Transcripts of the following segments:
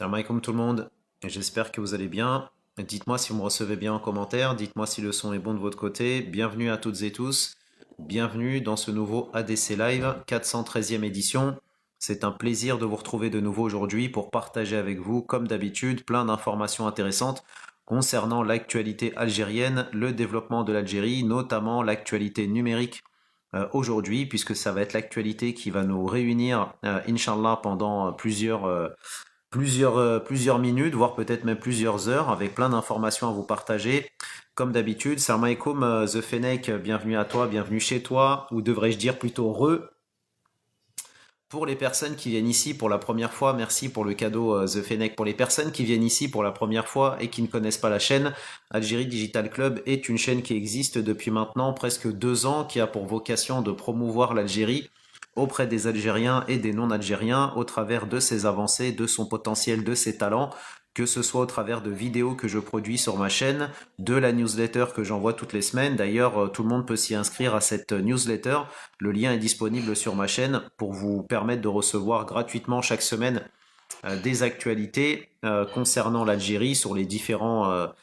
Salam alaikum tout le monde, j'espère que vous allez bien. Dites-moi si vous me recevez bien en commentaire, dites-moi si le son est bon de votre côté. Bienvenue à toutes et tous, bienvenue dans ce nouveau ADC Live 413e édition. C'est un plaisir de vous retrouver de nouveau aujourd'hui pour partager avec vous, comme d'habitude, plein d'informations intéressantes concernant l'actualité algérienne, le développement de l'Algérie, notamment l'actualité numérique aujourd'hui, puisque ça va être l'actualité qui va nous réunir, Inch'Allah, pendant plusieurs minutes, voire peut-être même plusieurs heures, avec plein d'informations à vous partager. Comme d'habitude, salam alaikum, The Fennec, bienvenue à toi, bienvenue chez toi, ou devrais-je dire plutôt re. Pour les personnes qui viennent ici pour la première fois, merci pour le cadeau The Fennec. Pour les personnes qui viennent ici pour la première fois et qui ne connaissent pas la chaîne, Algérie Digital Club est une chaîne qui existe depuis maintenant presque 2 ans, qui a pour vocation de promouvoir l'Algérie auprès des Algériens et des non-Algériens au travers de ses avancées, de son potentiel, de ses talents, que ce soit au travers de vidéos que je produis sur ma chaîne, de la newsletter que j'envoie toutes les semaines. D'ailleurs, tout le monde peut s'y inscrire à cette newsletter. Le lien est disponible sur ma chaîne pour vous permettre de recevoir gratuitement chaque semaine des actualités concernant l'Algérie sur les différents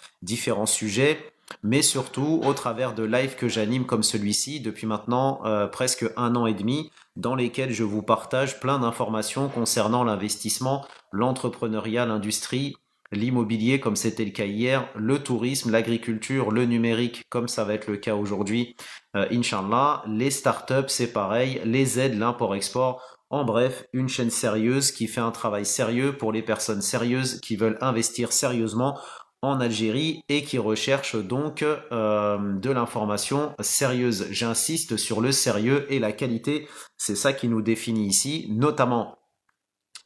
sujets, mais surtout au travers de lives que j'anime comme celui-ci depuis maintenant presque 1 an et demi, dans lesquels je vous partage plein d'informations concernant l'investissement, l'entrepreneuriat, l'industrie, l'immobilier comme c'était le cas hier, le tourisme, l'agriculture, le numérique comme ça va être le cas aujourd'hui, Inch'Allah, les startups c'est pareil, les aides, l'import-export. En bref, une chaîne sérieuse qui fait un travail sérieux pour les personnes sérieuses qui veulent investir sérieusement en Algérie et qui recherchent donc de l'information sérieuse. J'insiste sur le sérieux et la qualité, c'est ça qui nous définit ici, notamment.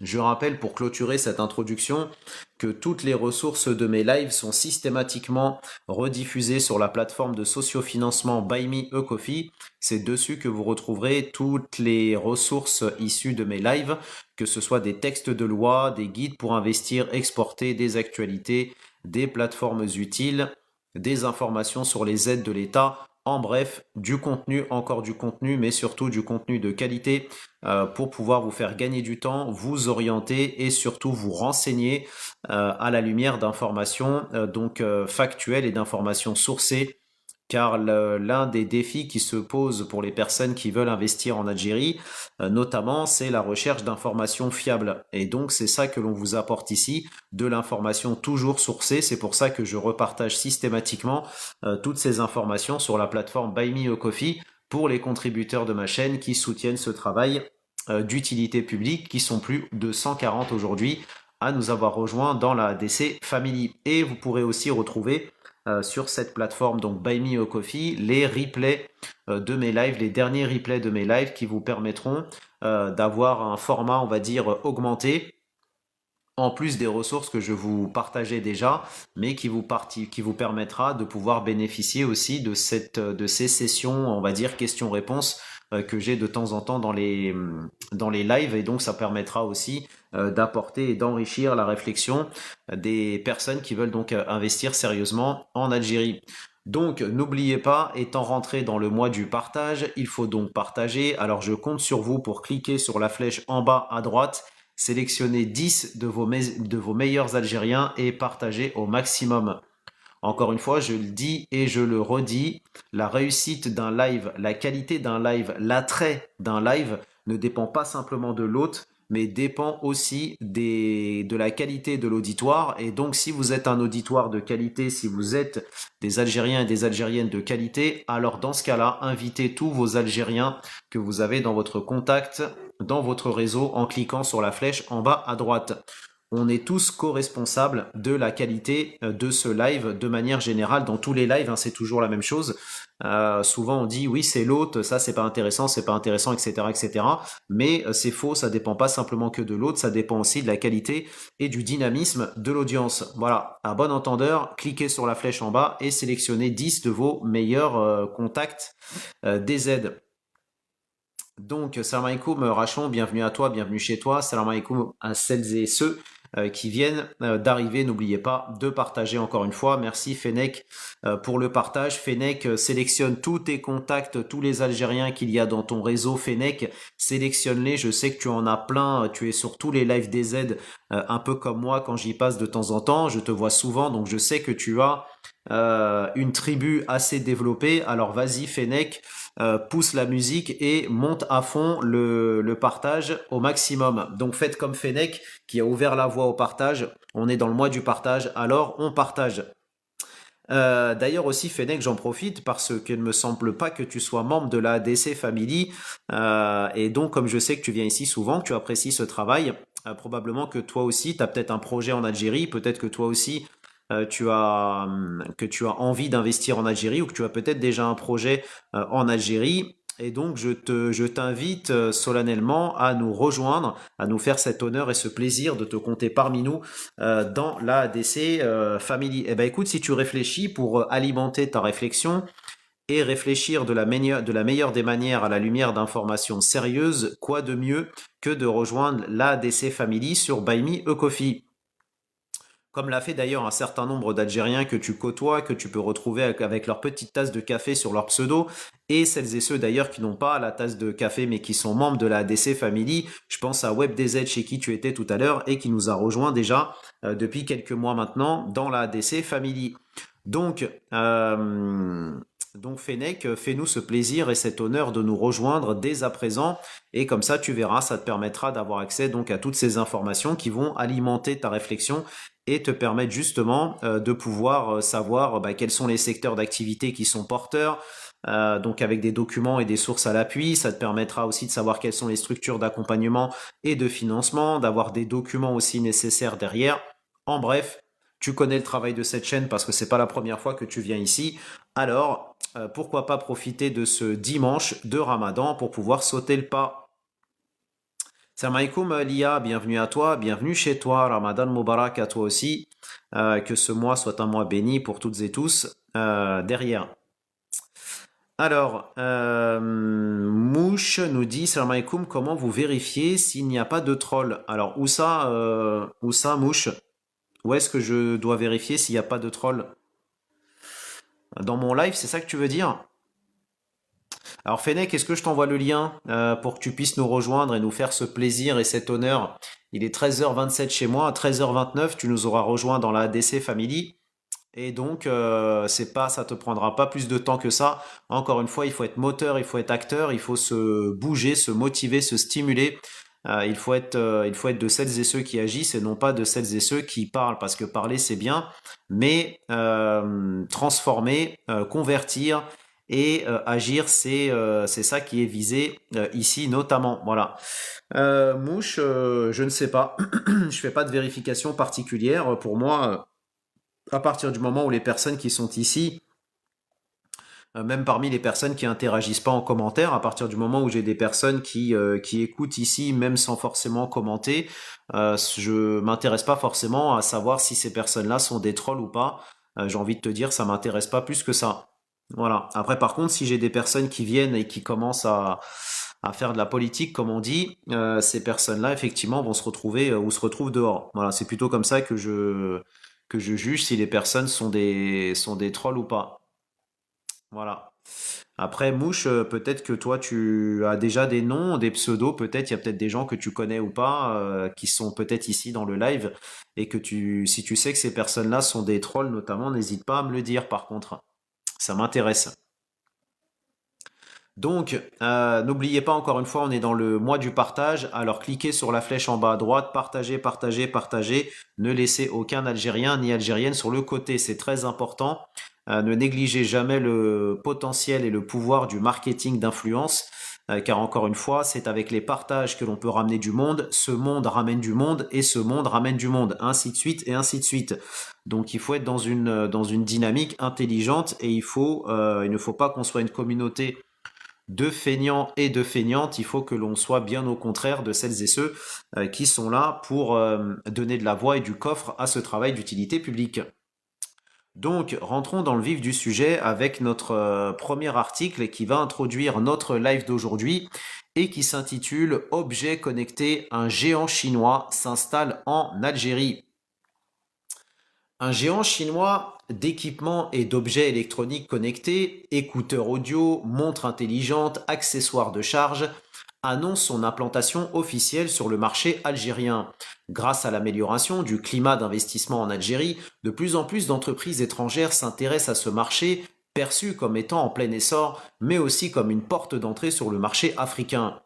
Je rappelle pour clôturer cette introduction que toutes les ressources de mes lives sont systématiquement rediffusées sur la plateforme de sociofinancement Buy Me a Coffee. C'est dessus que vous retrouverez toutes les ressources issues de mes lives, que ce soit des textes de loi, des guides pour investir, exporter, des actualités, des plateformes utiles, des informations sur les aides de l'État. En bref, du contenu, encore du contenu, mais surtout du contenu de qualité pour pouvoir vous faire gagner du temps, vous orienter et surtout vous renseigner à la lumière d'informations factuelles et d'informations sourcées, car l'un des défis qui se pose pour les personnes qui veulent investir en Algérie, notamment, c'est la recherche d'informations fiables. Et donc, c'est ça que l'on vous apporte ici, de l'information toujours sourcée. C'est pour ça que je repartage systématiquement toutes ces informations sur la plateforme Buy Me a Coffee pour les contributeurs de ma chaîne qui soutiennent ce travail d'utilité publique, qui sont plus de 140 aujourd'hui à nous avoir rejoints dans la DC Family. Et vous pourrez aussi retrouver sur cette plateforme, donc Buy Me a Coffee, les replays de mes lives, les derniers replays de mes lives qui vous permettront d'avoir un format, on va dire, augmenté, en plus des ressources que je vous partageais déjà, mais qui vous permettra de pouvoir bénéficier aussi de ces sessions, on va dire, questions-réponses que j'ai de temps en temps dans les lives, et donc ça permettra aussi d'apporter et d'enrichir la réflexion des personnes qui veulent donc investir sérieusement en Algérie. Donc n'oubliez pas, étant rentré dans le mois du partage, il faut donc partager. Alors je compte sur vous pour cliquer sur la flèche en bas à droite, sélectionner 10 de vos meilleurs Algériens et partager au maximum. Encore une fois, je le dis et je le redis, la réussite d'un live, la qualité d'un live, l'attrait d'un live ne dépend pas simplement de l'hôte, mais dépend aussi de la qualité de l'auditoire. Et donc, si vous êtes un auditoire de qualité, si vous êtes des Algériens et des Algériennes de qualité, alors dans ce cas-là, invitez tous vos Algériens que vous avez dans votre contact, dans votre réseau, en cliquant sur la flèche en bas à droite. On est tous co-responsables de la qualité de ce live de manière générale. Dans tous les lives, hein, c'est toujours la même chose. Souvent, on dit oui, c'est l'hôte, ça c'est pas intéressant, etc., etc. Mais c'est faux, ça dépend pas simplement que de l'hôte, ça dépend aussi de la qualité et du dynamisme de l'audience. Voilà, à bon entendeur, cliquez sur la flèche en bas et sélectionnez 10 de vos meilleurs contacts des aides. Donc, salam alaikum Rachon, bienvenue à toi, bienvenue chez toi. Salam alaikum à celles et ceux qui viennent d'arriver. N'oubliez pas de partager encore une fois. Merci Fennec pour le partage. Fennec, sélectionne tous tes contacts, tous les Algériens qu'il y a dans ton réseau. Fennec, sélectionne-les. Je sais que tu en as plein. Tu es sur tous les lives des Z, un peu comme moi quand j'y passe de temps en temps. Je te vois souvent, donc je sais que tu as une tribu assez développée. Alors vas-y Fennec, pousse la musique et monte à fond le partage au maximum. Donc faites comme Fennec qui a ouvert la voie au partage. On est dans le mois du partage, alors on partage. D'ailleurs aussi Fennec, j'en profite parce qu'il ne me semble pas que tu sois membre de la ADC Family. Et donc comme je sais que tu viens ici souvent, que tu apprécies ce travail, probablement que toi aussi, tu as peut-être un projet en Algérie, peut-être que toi aussi que tu as envie d'investir en Algérie ou que tu as peut-être déjà un projet en Algérie. Et donc, je t'invite solennellement à nous rejoindre, à nous faire cet honneur et ce plaisir de te compter parmi nous dans la ADC Family. Eh ben, écoute, si tu réfléchis pour alimenter ta réflexion et réfléchir de la meilleure des manières à la lumière d'informations sérieuses, quoi de mieux que de rejoindre la ADC Family sur Buy Me a Coffee? Comme l'a fait d'ailleurs un certain nombre d'Algériens que tu côtoies, que tu peux retrouver avec leur petite tasse de café sur leur pseudo, et celles et ceux d'ailleurs qui n'ont pas la tasse de café mais qui sont membres de la ADC Family. Je pense à WebDZ chez qui tu étais tout à l'heure et qui nous a rejoint déjà depuis quelques mois maintenant dans la ADC Family. Donc, euh, donc Fennec, fais-nous ce plaisir et cet honneur de nous rejoindre dès à présent. Et comme ça, tu verras, ça te permettra d'avoir accès donc à toutes ces informations qui vont alimenter ta réflexion et te permettre justement de pouvoir savoir quels sont les secteurs d'activité qui sont porteurs. Donc avec des documents et des sources à l'appui, ça te permettra aussi de savoir quelles sont les structures d'accompagnement et de financement, d'avoir des documents aussi nécessaires derrière. En bref, tu connais le travail de cette chaîne parce que c'est pas la première fois que tu viens ici. Alors, pourquoi pas profiter de ce dimanche de Ramadan pour pouvoir sauter le pas. Salam alaikum Lia, bienvenue à toi, bienvenue chez toi, Ramadan Mubarak à toi aussi. Que ce mois soit un mois béni pour toutes et tous derrière. Alors, Mouche nous dit, Salam alaikum, comment vous vérifiez s'il n'y a pas de troll? Alors, où ça, Mouche? Où est-ce que je dois vérifier s'il n'y a pas de troll? Dans mon live, c'est ça que tu veux dire? Alors Fennec, est-ce que je t'envoie le lien pour que tu puisses nous rejoindre et nous faire ce plaisir et cet honneur? Il est 13h27 chez moi, à 13h29, tu nous auras rejoint dans la ADC Family. Et donc, c'est pas, ça te prendra pas plus de temps que ça. Encore une fois, il faut être moteur, il faut être acteur, il faut se bouger, se motiver, se stimuler. Il faut être de celles et ceux qui agissent et non pas de celles et ceux qui parlent, parce que parler c'est bien, mais transformer, convertir et agir, c'est ça qui est visé ici notamment. Voilà. Mouche, je ne sais pas. Je fais pas de vérification particulière. Pour moi, à partir du moment où les personnes qui sont ici, même parmi les personnes qui interagissent pas en commentaire, à partir du moment où j'ai des personnes qui écoutent ici, même sans forcément commenter, je m'intéresse pas forcément à savoir si ces personnes-là sont des trolls ou pas. J'ai envie de te dire, ça m'intéresse pas plus que ça. Voilà. Après, par contre, si j'ai des personnes qui viennent et qui commencent à faire de la politique, comme on dit, ces personnes-là, effectivement, vont se retrouver ou se retrouvent dehors. Voilà, c'est plutôt comme ça que je juge si les personnes sont des trolls ou pas. Voilà. Après, Mouche, peut-être que toi, tu as déjà des noms, des pseudos, peut-être, il y a peut-être des gens que tu connais ou pas, qui sont peut-être ici dans le live, et que si tu sais que ces personnes-là sont des trolls notamment, n'hésite pas à me le dire par contre. Ça m'intéresse. Donc, n'oubliez pas encore une fois, on est dans le mois du partage. Alors, cliquez sur la flèche en bas à droite, partagez, partagez, partagez. Ne laissez aucun Algérien ni Algérienne sur le côté, c'est très important. Ne négligez jamais le potentiel et le pouvoir du marketing d'influence, car encore une fois, c'est avec les partages que l'on peut ramener du monde. Ce monde ramène du monde et ce monde ramène du monde, ainsi de suite et ainsi de suite. Donc, il faut être dans une dynamique intelligente et il ne faut pas qu'on soit une communauté de feignants et de feignantes, il faut que l'on soit bien au contraire de celles et ceux qui sont là pour donner de la voix et du coffre à ce travail d'utilité publique. Donc, rentrons dans le vif du sujet avec notre premier article qui va introduire notre live d'aujourd'hui et qui s'intitule Objet connecté, un géant chinois s'installe en Algérie. Un géant chinois d'équipements et d'objets électroniques connectés, écouteurs audio, montres intelligentes, accessoires de charge, annonce son implantation officielle sur le marché algérien. Grâce à l'amélioration du climat d'investissement en Algérie, de plus en plus d'entreprises étrangères s'intéressent à ce marché, perçu comme étant en plein essor, mais aussi comme une porte d'entrée sur le marché africain.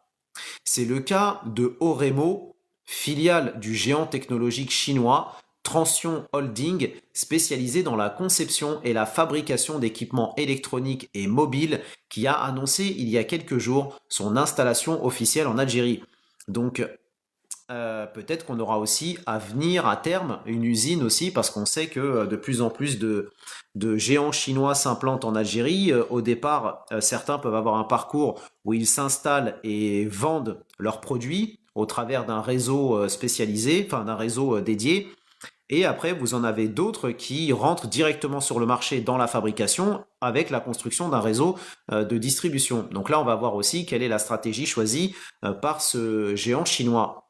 C'est le cas de Oremo, filiale du géant technologique chinois Transion Holding, spécialisée dans la conception et la fabrication d'équipements électroniques et mobiles, qui a annoncé il y a quelques jours son installation officielle en Algérie. Donc peut-être qu'on aura aussi à venir à terme une usine aussi, parce qu'on sait que de plus en plus de géants chinois s'implantent en Algérie. Au départ, certains peuvent avoir un parcours où ils s'installent et vendent leurs produits au travers d'un réseau spécialisé, enfin d'un réseau dédié. Et après, vous en avez d'autres qui rentrent directement sur le marché dans la fabrication avec la construction d'un réseau de distribution. Donc là, on va voir aussi quelle est la stratégie choisie par ce géant chinois.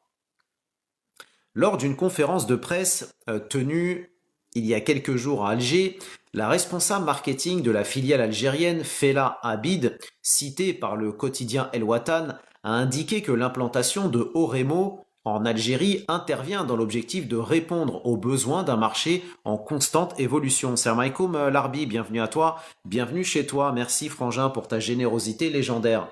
Lors d'une conférence de presse tenue il y a quelques jours à Alger, la responsable marketing de la filiale algérienne Fela Abid, citée par le quotidien El Watan, a indiqué que l'implantation de Oremo en Algérie intervient dans l'objectif de répondre aux besoins d'un marché en constante évolution. Salam alaikum Larbi, bienvenue à toi, bienvenue chez toi, merci Frangin pour ta générosité légendaire.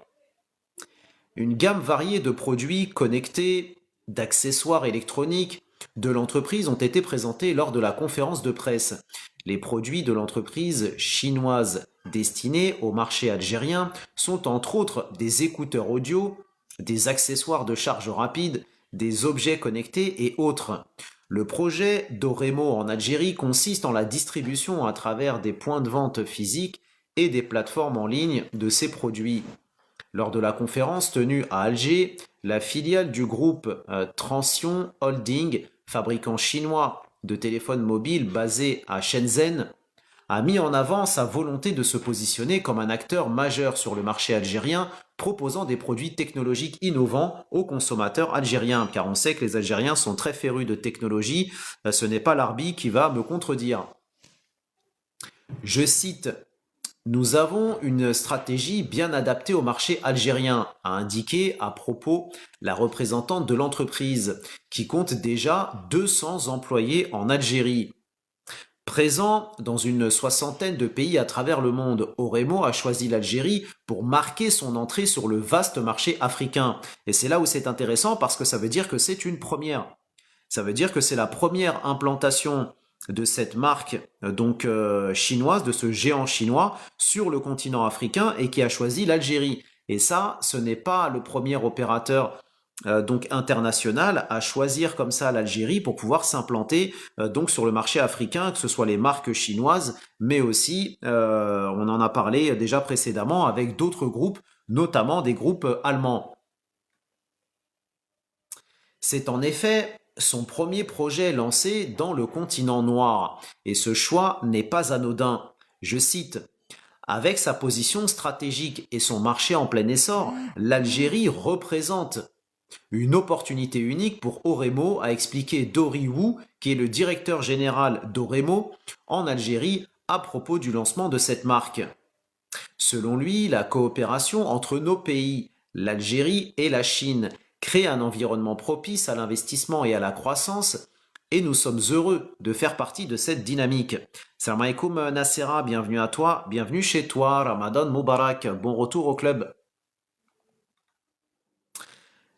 Une gamme variée de produits connectés, d'accessoires électroniques de l'entreprise ont été présentés lors de la conférence de presse. Les produits de l'entreprise chinoise destinés au marché algérien sont entre autres des écouteurs audio, des accessoires de charge rapide, des objets connectés et autres. Le projet d'Oremo en Algérie consiste en la distribution à travers des points de vente physiques et des plateformes en ligne de ces produits. Lors de la conférence tenue à Alger, la filiale du groupe Transion Holding, fabricant chinois de téléphones mobiles basé à Shenzhen, a mis en avant sa volonté de se positionner comme un acteur majeur sur le marché algérien, proposant des produits technologiques innovants aux consommateurs algériens, car on sait que les Algériens sont très férus de technologie, ce n'est pas l'Arbi qui va me contredire. Je cite: nous avons une stratégie bien adaptée au marché algérien, a indiqué à propos la représentante de l'entreprise, qui compte déjà 200 employés en Algérie. Présent dans une soixantaine de pays à travers le monde, Oremo a choisi l'Algérie pour marquer son entrée sur le vaste marché africain. Et c'est là où c'est intéressant parce que ça veut dire que c'est une première. Ça veut dire que c'est la première implantation de cette marque chinoise, de ce géant chinois sur le continent africain et qui a choisi l'Algérie. Et ça, ce n'est pas le premier opérateur international à choisir comme ça l'Algérie pour pouvoir s'implanter donc sur le marché africain, que ce soit les marques chinoises, mais aussi, on en a parlé déjà précédemment avec d'autres groupes, notamment des groupes allemands. C'est en effet son premier projet lancé dans le continent noir, et ce choix n'est pas anodin. Je cite: avec sa position stratégique et son marché en plein essor, l'Algérie représente une opportunité unique pour Oremo, a expliqué Dory Wu, qui est le directeur général d'Oremo en Algérie, à propos du lancement de cette marque. Selon lui, la coopération entre nos pays, l'Algérie et la Chine, crée un environnement propice à l'investissement et à la croissance, et nous sommes heureux de faire partie de cette dynamique. Salam alaikum Nassera, bienvenue à toi, bienvenue chez toi, Ramadan Moubarak, bon retour au club.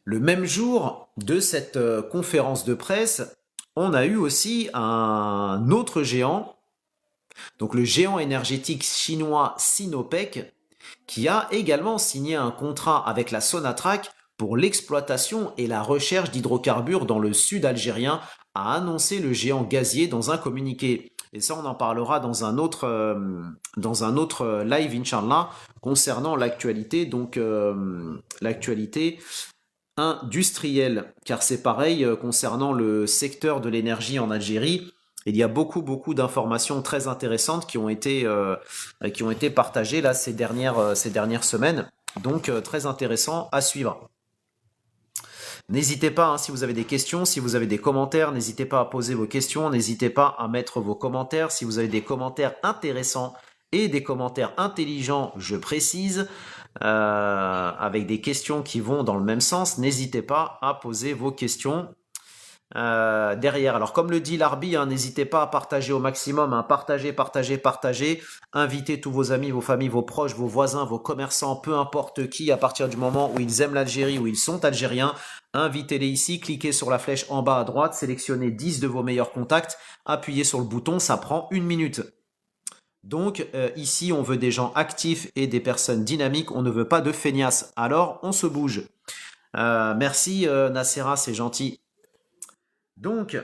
Le même jour de cette conférence de presse, on a eu aussi un autre géant, donc le géant énergétique chinois Sinopec, qui a également signé un contrat avec la Sonatrach pour l'exploitation et la recherche d'hydrocarbures dans le sud algérien, a annoncé le géant gazier dans un communiqué. Et ça, on en parlera dans un autre live, Inch'Allah, concernant l'actualité, l'actualité industrielle, car c'est pareil concernant le secteur de l'énergie en Algérie. Il y a beaucoup d'informations très intéressantes qui ont été partagées là ces dernières semaines. Donc très intéressant à suivre. N'hésitez pas, hein, si vous avez des questions, si vous avez des commentaires, n'hésitez pas à poser vos questions, n'hésitez pas à mettre vos commentaires. Si vous avez des commentaires intéressants et des commentaires intelligents, je précise, avec des questions qui vont dans le même sens, n'hésitez pas à poser vos questions derrière. Alors comme le dit Larbi, hein, n'hésitez pas à partager au maximum, hein, partagez. Invitez tous vos amis, vos familles, vos proches, vos voisins, vos commerçants, peu importe qui, à partir du moment où ils aiment l'Algérie, où ils sont algériens, invitez-les ici, cliquez sur la flèche en bas à droite, sélectionnez 10 de vos meilleurs contacts, appuyez sur le bouton, ça prend 1 minute. Donc ici, on veut des gens actifs et des personnes dynamiques, on ne veut pas de feignasses. Alors, on se bouge. Merci Nacera, c'est gentil. Donc,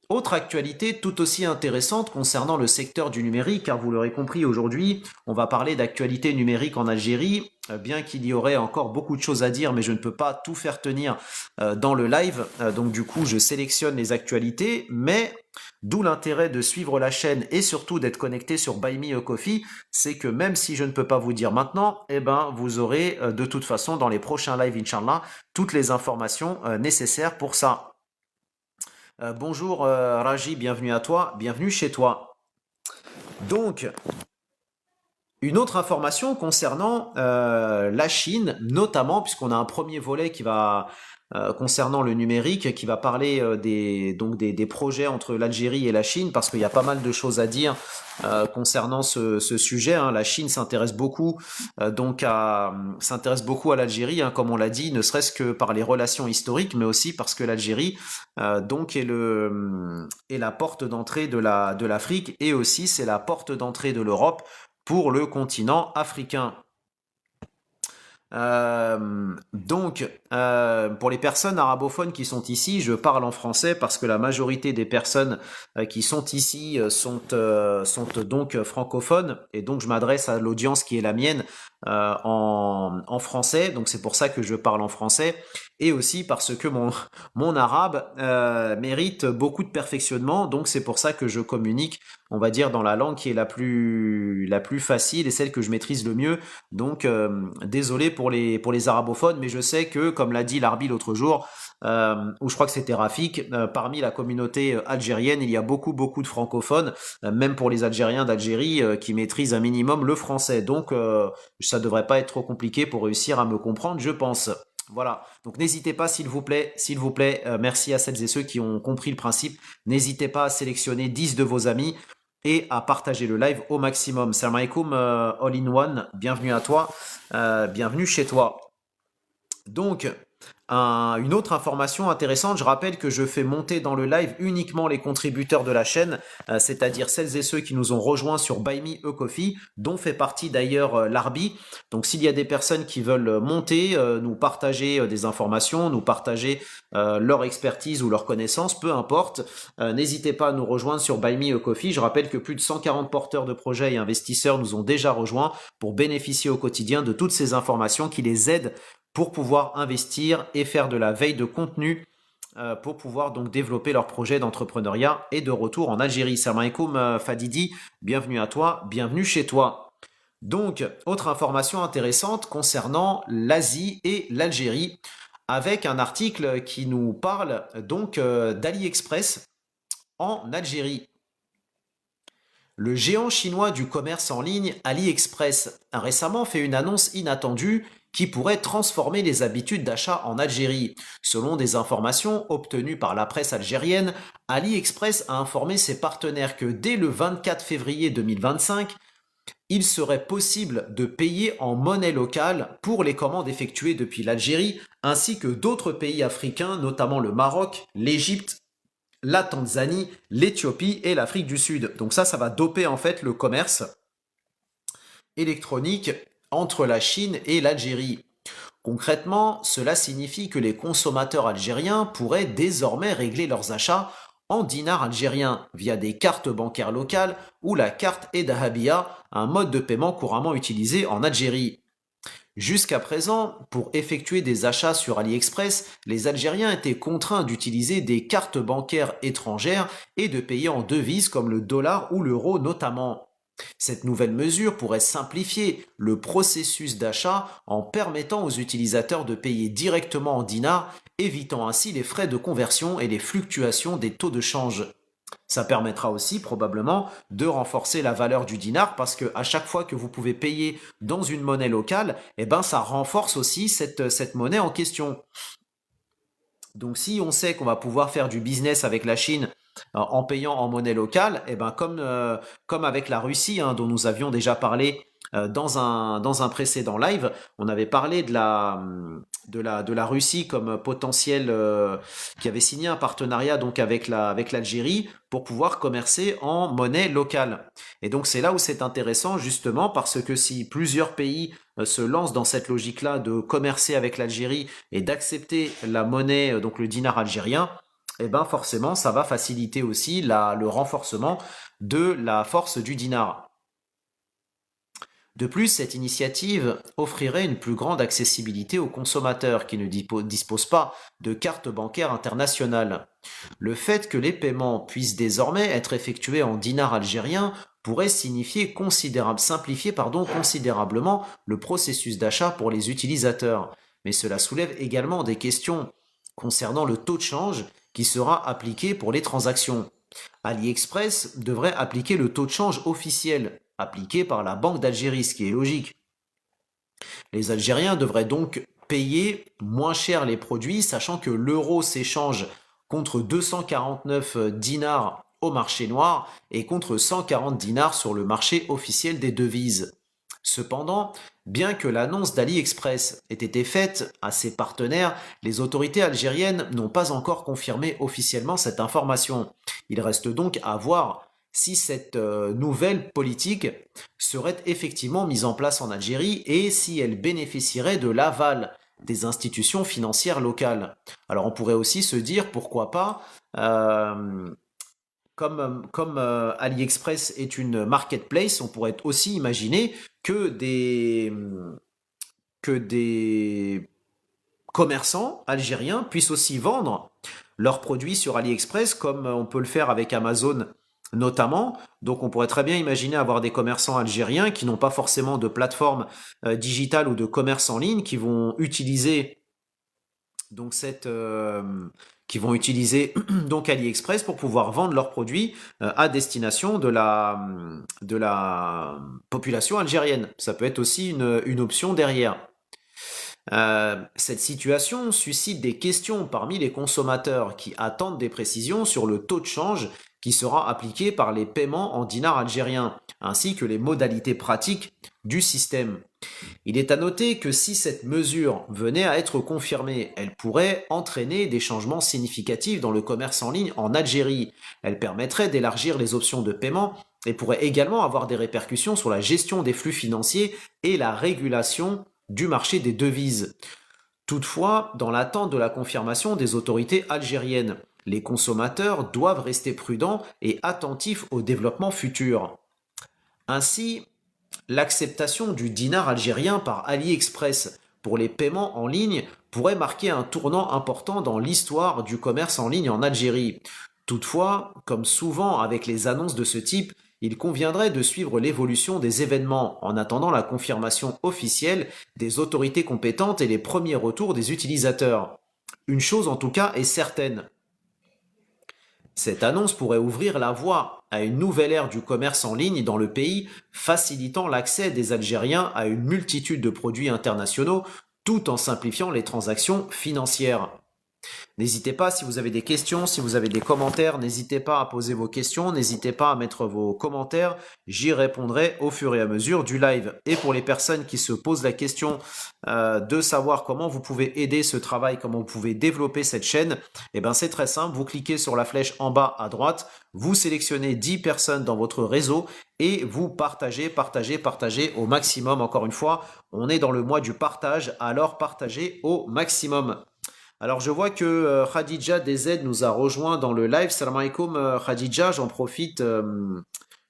autre actualité tout aussi intéressante concernant le secteur du numérique, car vous l'aurez compris aujourd'hui, on va parler d'actualité numérique en Algérie, bien qu'il y aurait encore beaucoup de choses à dire, mais je ne peux pas tout faire tenir dans le live, donc du coup je sélectionne les actualités, mais d'où l'intérêt de suivre la chaîne et surtout d'être connecté sur Buy Me a Coffee, c'est que même si je ne peux pas vous dire maintenant, eh ben, vous aurez de toute façon dans les prochains lives, Inch'Allah, toutes les informations nécessaires pour ça. Bonjour Raji, bienvenue à toi, bienvenue chez toi. Donc, une autre information concernant la Chine, notamment puisqu'on a un premier volet qui va concernant le numérique, qui va parler des projets entre l'Algérie et la Chine, parce qu'il y a pas mal de choses à dire concernant ce sujet. Hein. La Chine s'intéresse beaucoup s'intéresse beaucoup à l'Algérie, hein, comme on l'a dit, ne serait-ce que par les relations historiques, mais aussi parce que l'Algérie est la porte d'entrée de l'Afrique, et aussi c'est la porte d'entrée de l'Europe pour le continent africain. Pour les personnes arabophones qui sont ici, je parle en français parce que la majorité des personnes qui sont ici sont donc francophones, et donc je m'adresse à l'audience qui est la mienne en français, donc c'est pour ça que je parle en français, et aussi parce que mon arabe mérite beaucoup de perfectionnement, donc c'est pour ça que je communique, on va dire, dans la langue qui est la plus facile et celle que je maîtrise le mieux. Donc désolé pour les arabophones, mais je sais que, comme l'a dit Larbi l'autre jour, ou je crois que c'était Rafik, parmi la communauté algérienne, il y a beaucoup de francophones, même pour les Algériens d'Algérie qui maîtrisent un minimum le français. Donc ça devrait pas être trop compliqué pour réussir à me comprendre, je pense. Voilà, donc n'hésitez pas s'il vous plaît, merci à celles et ceux qui ont compris le principe, n'hésitez pas à sélectionner 10 de vos amis et à partager le live au maximum. Salam alaikum all in one, bienvenue à toi, bienvenue chez toi. Donc, une autre information intéressante, je rappelle que je fais monter dans le live uniquement les contributeurs de la chaîne, c'est-à-dire celles et ceux qui nous ont rejoints sur Buy Me a Coffee, dont fait partie d'ailleurs Larbi. Donc s'il y a des personnes qui veulent monter, nous partager des informations, nous partager leur expertise ou leur connaissance, peu importe, n'hésitez pas à nous rejoindre sur Buy Me a Coffee. Je rappelle que plus de 140 porteurs de projets et investisseurs nous ont déjà rejoints pour bénéficier au quotidien de toutes ces informations qui les aident pour pouvoir investir et faire de la veille de contenu pour pouvoir donc développer leur projet d'entrepreneuriat et de retour en Algérie. Salam alaikum Fadidi, bienvenue à toi, bienvenue chez toi. Donc, autre information intéressante concernant l'Asie et l'Algérie, avec un article qui nous parle donc d'AliExpress en Algérie. Le géant chinois du commerce en ligne AliExpress a récemment fait une annonce inattendue qui pourrait transformer les habitudes d'achat en Algérie. Selon des informations obtenues par la presse algérienne, AliExpress a informé ses partenaires que dès le 24 février 2025, il serait possible de payer en monnaie locale pour les commandes effectuées depuis l'Algérie, ainsi que d'autres pays africains, notamment le Maroc, l'Égypte, la Tanzanie, l'Éthiopie et l'Afrique du Sud. Donc ça va doper en fait le commerce électronique entre la Chine et l'Algérie. Concrètement, cela signifie que les consommateurs algériens pourraient désormais régler leurs achats en dinars algériens via des cartes bancaires locales ou la carte Edahabia, un mode de paiement couramment utilisé en Algérie. Jusqu'à présent, pour effectuer des achats sur AliExpress, les Algériens étaient contraints d'utiliser des cartes bancaires étrangères et de payer en devises comme le dollar ou l'euro notamment. Cette nouvelle mesure pourrait simplifier le processus d'achat en permettant aux utilisateurs de payer directement en dinars, évitant ainsi les frais de conversion et les fluctuations des taux de change. Ça permettra aussi probablement de renforcer la valeur du dinar parce que à chaque fois que vous pouvez payer dans une monnaie locale, eh ben ça renforce aussi cette monnaie en question. Donc si on sait qu'on va pouvoir faire du business avec la Chine en payant en monnaie locale, et ben comme avec la Russie, hein, dont nous avions déjà parlé dans un précédent live, on avait parlé de la Russie comme potentiel qui avait signé un partenariat donc avec l'Algérie pour pouvoir commercer en monnaie locale. Et donc c'est là où c'est intéressant justement parce que si plusieurs pays se lancent dans cette logique-là de commercer avec l'Algérie et d'accepter la monnaie, donc le dinar algérien, eh ben forcément, ça va faciliter aussi le renforcement de la force du dinar. De plus, cette initiative offrirait une plus grande accessibilité aux consommateurs qui ne disposent pas de carte bancaire internationale. Le fait que les paiements puissent désormais être effectués en dinars algériens pourrait simplifier considérablement le processus d'achat pour les utilisateurs. Mais cela soulève également des questions concernant le taux de change qui sera appliqué pour les transactions. AliExpress devrait appliquer le taux de change officiel, appliqué par la Banque d'Algérie, ce qui est logique. Les Algériens devraient donc payer moins cher les produits, sachant que l'euro s'échange contre 249 dinars au marché noir et contre 140 dinars sur le marché officiel des devises. Cependant, bien que l'annonce d'AliExpress ait été faite à ses partenaires, les autorités algériennes n'ont pas encore confirmé officiellement cette information. Il reste donc à voir si cette nouvelle politique serait effectivement mise en place en Algérie et si elle bénéficierait de l'aval des institutions financières locales. Alors on pourrait aussi se dire pourquoi pas, comme AliExpress est une marketplace, on pourrait aussi imaginer que des commerçants algériens puissent aussi vendre leurs produits sur AliExpress comme on peut le faire avec Amazon notamment. Donc on pourrait très bien imaginer avoir des commerçants algériens qui n'ont pas forcément de plateforme digitale ou de commerce en ligne qui vont utiliser donc qui vont utiliser donc AliExpress pour pouvoir vendre leurs produits à destination de la population algérienne. Ça peut être aussi une option derrière. Cette situation suscite des questions parmi les consommateurs qui attendent des précisions sur le taux de change qui sera appliqué par les paiements en dinars algériens, ainsi que les modalités pratiques du système. Il est à noter que si cette mesure venait à être confirmée, elle pourrait entraîner des changements significatifs dans le commerce en ligne en Algérie. Elle permettrait d'élargir les options de paiement et pourrait également avoir des répercussions sur la gestion des flux financiers et la régulation du marché des devises. Toutefois, dans l'attente de la confirmation des autorités algériennes, les consommateurs doivent rester prudents et attentifs aux développements futurs. Ainsi, l'acceptation du dinar algérien par AliExpress pour les paiements en ligne pourrait marquer un tournant important dans l'histoire du commerce en ligne en Algérie. Toutefois, comme souvent avec les annonces de ce type, il conviendrait de suivre l'évolution des événements en attendant la confirmation officielle des autorités compétentes et les premiers retours des utilisateurs. Une chose en tout cas est certaine, cette annonce pourrait ouvrir la voie à une nouvelle ère du commerce en ligne dans le pays, facilitant l'accès des Algériens à une multitude de produits internationaux tout en simplifiant les transactions financières. N'hésitez pas, si vous avez des questions, si vous avez des commentaires, n'hésitez pas à poser vos questions, n'hésitez pas à mettre vos commentaires, j'y répondrai au fur et à mesure du live. Et pour les personnes qui se posent la question de savoir comment vous pouvez aider ce travail, comment vous pouvez développer cette chaîne, eh ben c'est très simple, vous cliquez sur la flèche en bas à droite, vous sélectionnez 10 personnes dans votre réseau et vous partagez au maximum. Encore une fois, on est dans le mois du partage, alors partagez au maximum. Alors je vois que Khadija DZ nous a rejoint dans le live. Salam alaikum Khadija, j'en profite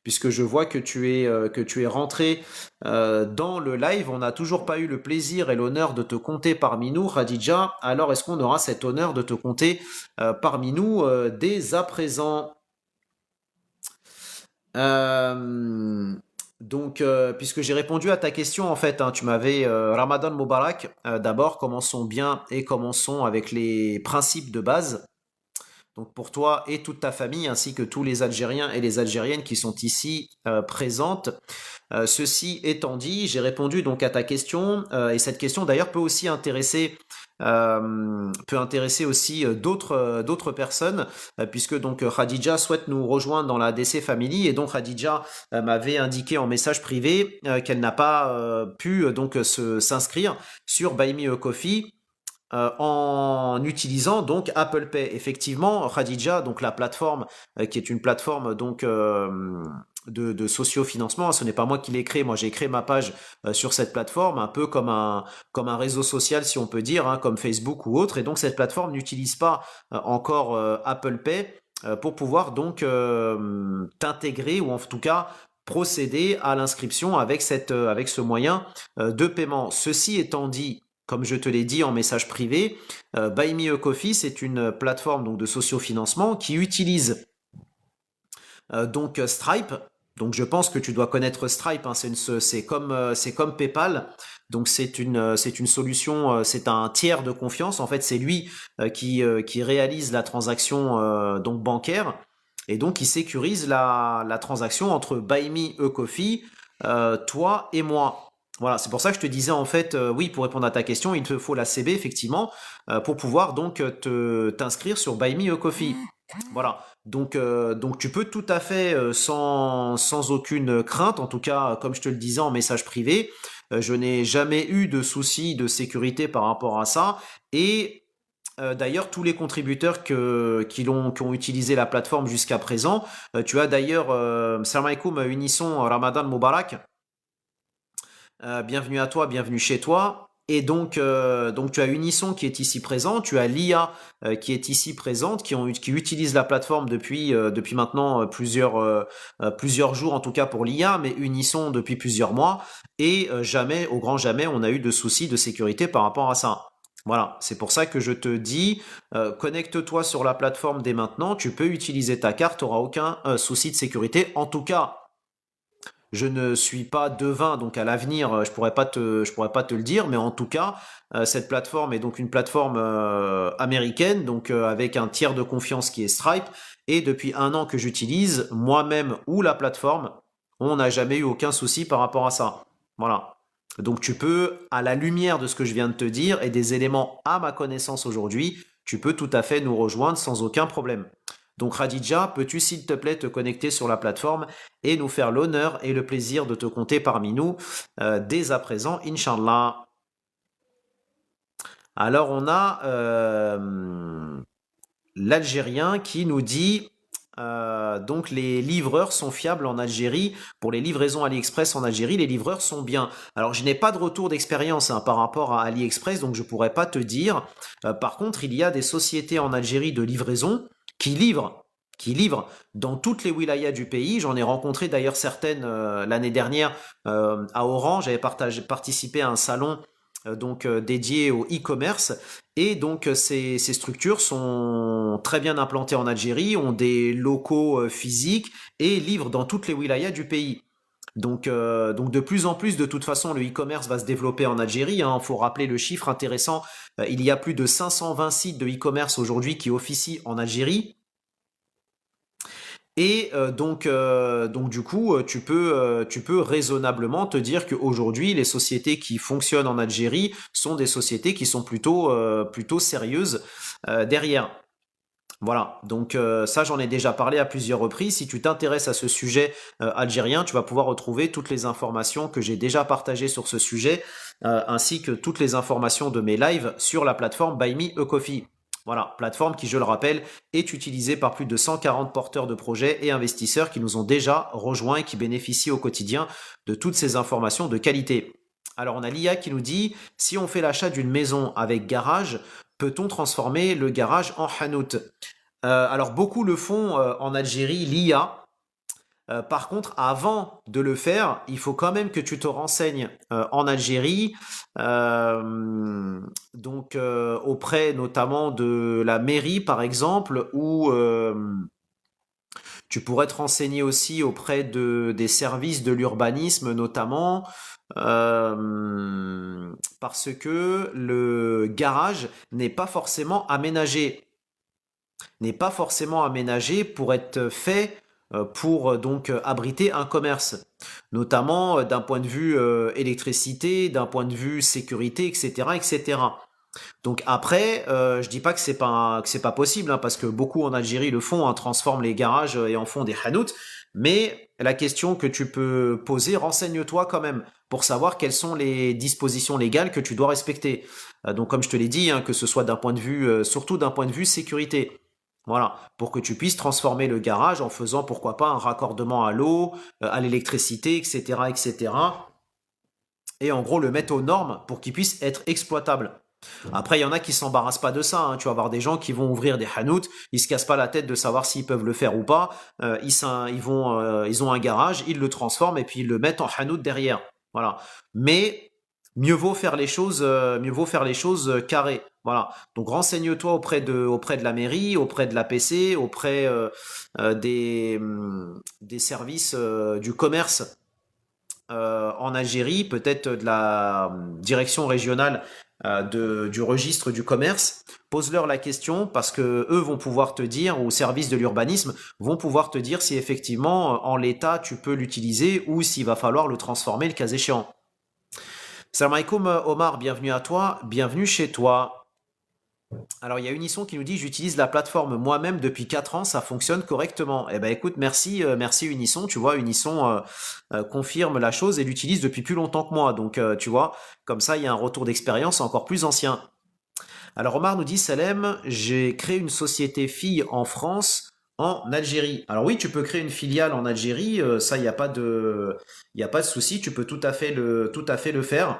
puisque je vois que tu es rentré dans le live. On n'a toujours pas eu le plaisir et l'honneur de te compter parmi nous, Khadija. Alors, est-ce qu'on aura cet honneur de te compter parmi nous dès à présent? Euh, puisque j'ai répondu à ta question, en fait, hein, tu m'avais Ramadan Mubarak. D'abord, commençons bien et commençons avec les principes de base. Donc pour toi et toute ta famille, ainsi que tous les Algériens et les Algériennes qui sont ici présentes. Ceci étant dit, j'ai répondu donc à ta question, et cette question d'ailleurs peut intéresser aussi d'autres personnes, puisque donc Khadija souhaite nous rejoindre dans la DC Family, et donc Khadija m'avait indiqué en message privé qu'elle n'a pas pu donc s'inscrire sur Buy Me a Coffee en utilisant donc Apple Pay. Effectivement, Khadija, donc la plateforme qui est une plateforme donc de sociofinancement, hein, ce n'est pas moi qui l'ai créé, moi j'ai créé ma page sur cette plateforme, un peu comme un réseau social si on peut dire, hein, comme Facebook ou autre, et donc cette plateforme n'utilise pas encore Apple Pay pour pouvoir donc t'intégrer ou en tout cas procéder à l'inscription avec ce moyen de paiement. Ceci étant dit, comme je te l'ai dit en message privé, Buy Me a Coffee, c'est une plateforme donc de sociofinancement qui utilise donc Stripe. Donc je pense que tu dois connaître Stripe, hein, c'est comme PayPal. Donc c'est une solution, c'est un tiers de confiance. En fait, c'est lui qui réalise la transaction donc bancaire et donc il sécurise la transaction entre Buy Me a Coffee, toi et moi. Voilà, c'est pour ça que je te disais en fait, oui, pour répondre à ta question, il te faut la CB effectivement pour pouvoir donc te t'inscrire sur Buy Me a Coffee. Voilà. Donc tu peux tout à fait sans aucune crainte, en tout cas comme je te le disais en message privé, je n'ai jamais eu de soucis de sécurité par rapport à ça. Et d'ailleurs, tous les contributeurs qui ont utilisé la plateforme jusqu'à présent, tu as d'ailleurs Salam alaikum Unisson Ramadan Mubarak. Bienvenue à toi, bienvenue chez toi. Et donc tu as Unisson qui est ici présent, tu as l'IA qui est ici présente, qui utilise la plateforme depuis maintenant plusieurs jours en tout cas pour l'IA, mais Unisson depuis plusieurs mois. Et jamais, au grand jamais, on a eu de soucis de sécurité par rapport à ça. Voilà, c'est pour ça que je te dis, connecte-toi sur la plateforme dès maintenant, tu peux utiliser ta carte, tu n'auras aucun souci de sécurité. En tout cas, je ne suis pas devin, donc à l'avenir, je pourrais pas te le dire, mais en tout cas, cette plateforme est donc une plateforme américaine, donc avec un tiers de confiance qui est Stripe, et depuis un an que j'utilise, moi-même ou la plateforme, on n'a jamais eu aucun souci par rapport à ça. Voilà. Donc tu peux, à la lumière de ce que je viens de te dire et des éléments à ma connaissance aujourd'hui, tu peux tout à fait nous rejoindre sans aucun problème. Donc Khadija, peux-tu s'il te plaît te connecter sur la plateforme et nous faire l'honneur et le plaisir de te compter parmi nous dès à présent, Inch'Allah. Alors on a l'Algérien qui nous dit donc les livreurs sont fiables en Algérie. Pour les livraisons AliExpress en Algérie, les livreurs sont bien. Alors je n'ai pas de retour d'expérience hein, par rapport à AliExpress, donc je pourrais pas te dire. Par contre, il y a des sociétés en Algérie de livraison qui livrent dans toutes les wilayas du pays. J'en ai rencontré d'ailleurs certaines l'année dernière à Oran. J'avais participé à un salon dédié au e-commerce. Et donc ces structures sont très bien implantées en Algérie, ont des locaux physiques et livrent dans toutes les wilayas du pays. Donc de plus en plus, de toute façon, le e-commerce va se développer en Algérie. Hein. Il faut rappeler le chiffre intéressant. Il y a plus de 520 sites de e-commerce aujourd'hui qui officient en Algérie. Et donc du coup, tu peux raisonnablement te dire qu'aujourd'hui, les sociétés qui fonctionnent en Algérie sont des sociétés qui sont plutôt sérieuses derrière. Voilà, donc ça j'en ai déjà parlé à plusieurs reprises. Si tu t'intéresses à ce sujet algérien, tu vas pouvoir retrouver toutes les informations que j'ai déjà partagées sur ce sujet, ainsi que toutes les informations de mes lives sur la plateforme Buy Me a Coffee. Voilà, plateforme qui, je le rappelle, est utilisée par plus de 140 porteurs de projets et investisseurs qui nous ont déjà rejoints et qui bénéficient au quotidien de toutes ces informations de qualité. Alors on a l'IA qui nous dit, si on fait l'achat d'une maison avec garage, peut-on transformer le garage en hanout? Alors beaucoup le font en Algérie, l'IA. Par contre, avant de le faire, il faut quand même que tu te renseignes en Algérie, auprès notamment de la mairie, par exemple, ou tu pourrais te renseigner aussi auprès des services de l'urbanisme, notamment, parce que le garage n'est pas forcément aménagé pour être fait pour abriter un commerce, notamment d'un point de vue électricité, d'un point de vue sécurité, etc., etc. Donc après, je dis pas que c'est pas possible, hein, parce que beaucoup en Algérie le font, hein, transforment les garages et en font des hanout. Mais la question que tu peux poser, renseigne-toi quand même pour savoir quelles sont les dispositions légales que tu dois respecter. Donc comme je te l'ai dit, hein, que ce soit d'un point de vue, surtout d'un point de vue sécurité. Voilà, pour que tu puisses transformer le garage en faisant pourquoi pas un raccordement à l'eau, à l'électricité, etc., etc. Et cetera. Et en gros le mettre aux normes pour qu'il puisse être exploitable. Après, il y en a qui s'embarrassent pas de ça, hein. Tu vas avoir des gens qui vont ouvrir des hanouts, ils se cassent pas la tête de savoir s'ils peuvent le faire ou pas. Ils ont un garage, ils le transforment et puis ils le mettent en hanout derrière. Voilà. Mais mieux vaut faire les choses carrées. Voilà. Donc renseigne-toi auprès de la mairie, auprès de la PC, auprès des services du commerce en Algérie, peut-être de la direction régionale du registre du commerce. Pose-leur la question parce que eux vont pouvoir te dire, ou au service de l'urbanisme, vont pouvoir te dire si effectivement en l'état tu peux l'utiliser ou s'il va falloir le transformer le cas échéant. Salam alaikum Omar, bienvenue à toi, bienvenue chez toi. Alors, il y a Unisson qui nous dit j'utilise la plateforme moi-même depuis 4 ans, ça fonctionne correctement. Eh ben écoute, merci, merci Unisson. Tu vois, Unisson confirme la chose et l'utilise depuis plus longtemps que moi. Donc, tu vois, comme ça, il y a un retour d'expérience encore plus ancien. Alors, Omar nous dit Salem, j'ai créé une société fille en France, en Algérie. Alors oui, tu peux créer une filiale en Algérie, ça, il y a pas de souci, tu peux tout à fait le faire.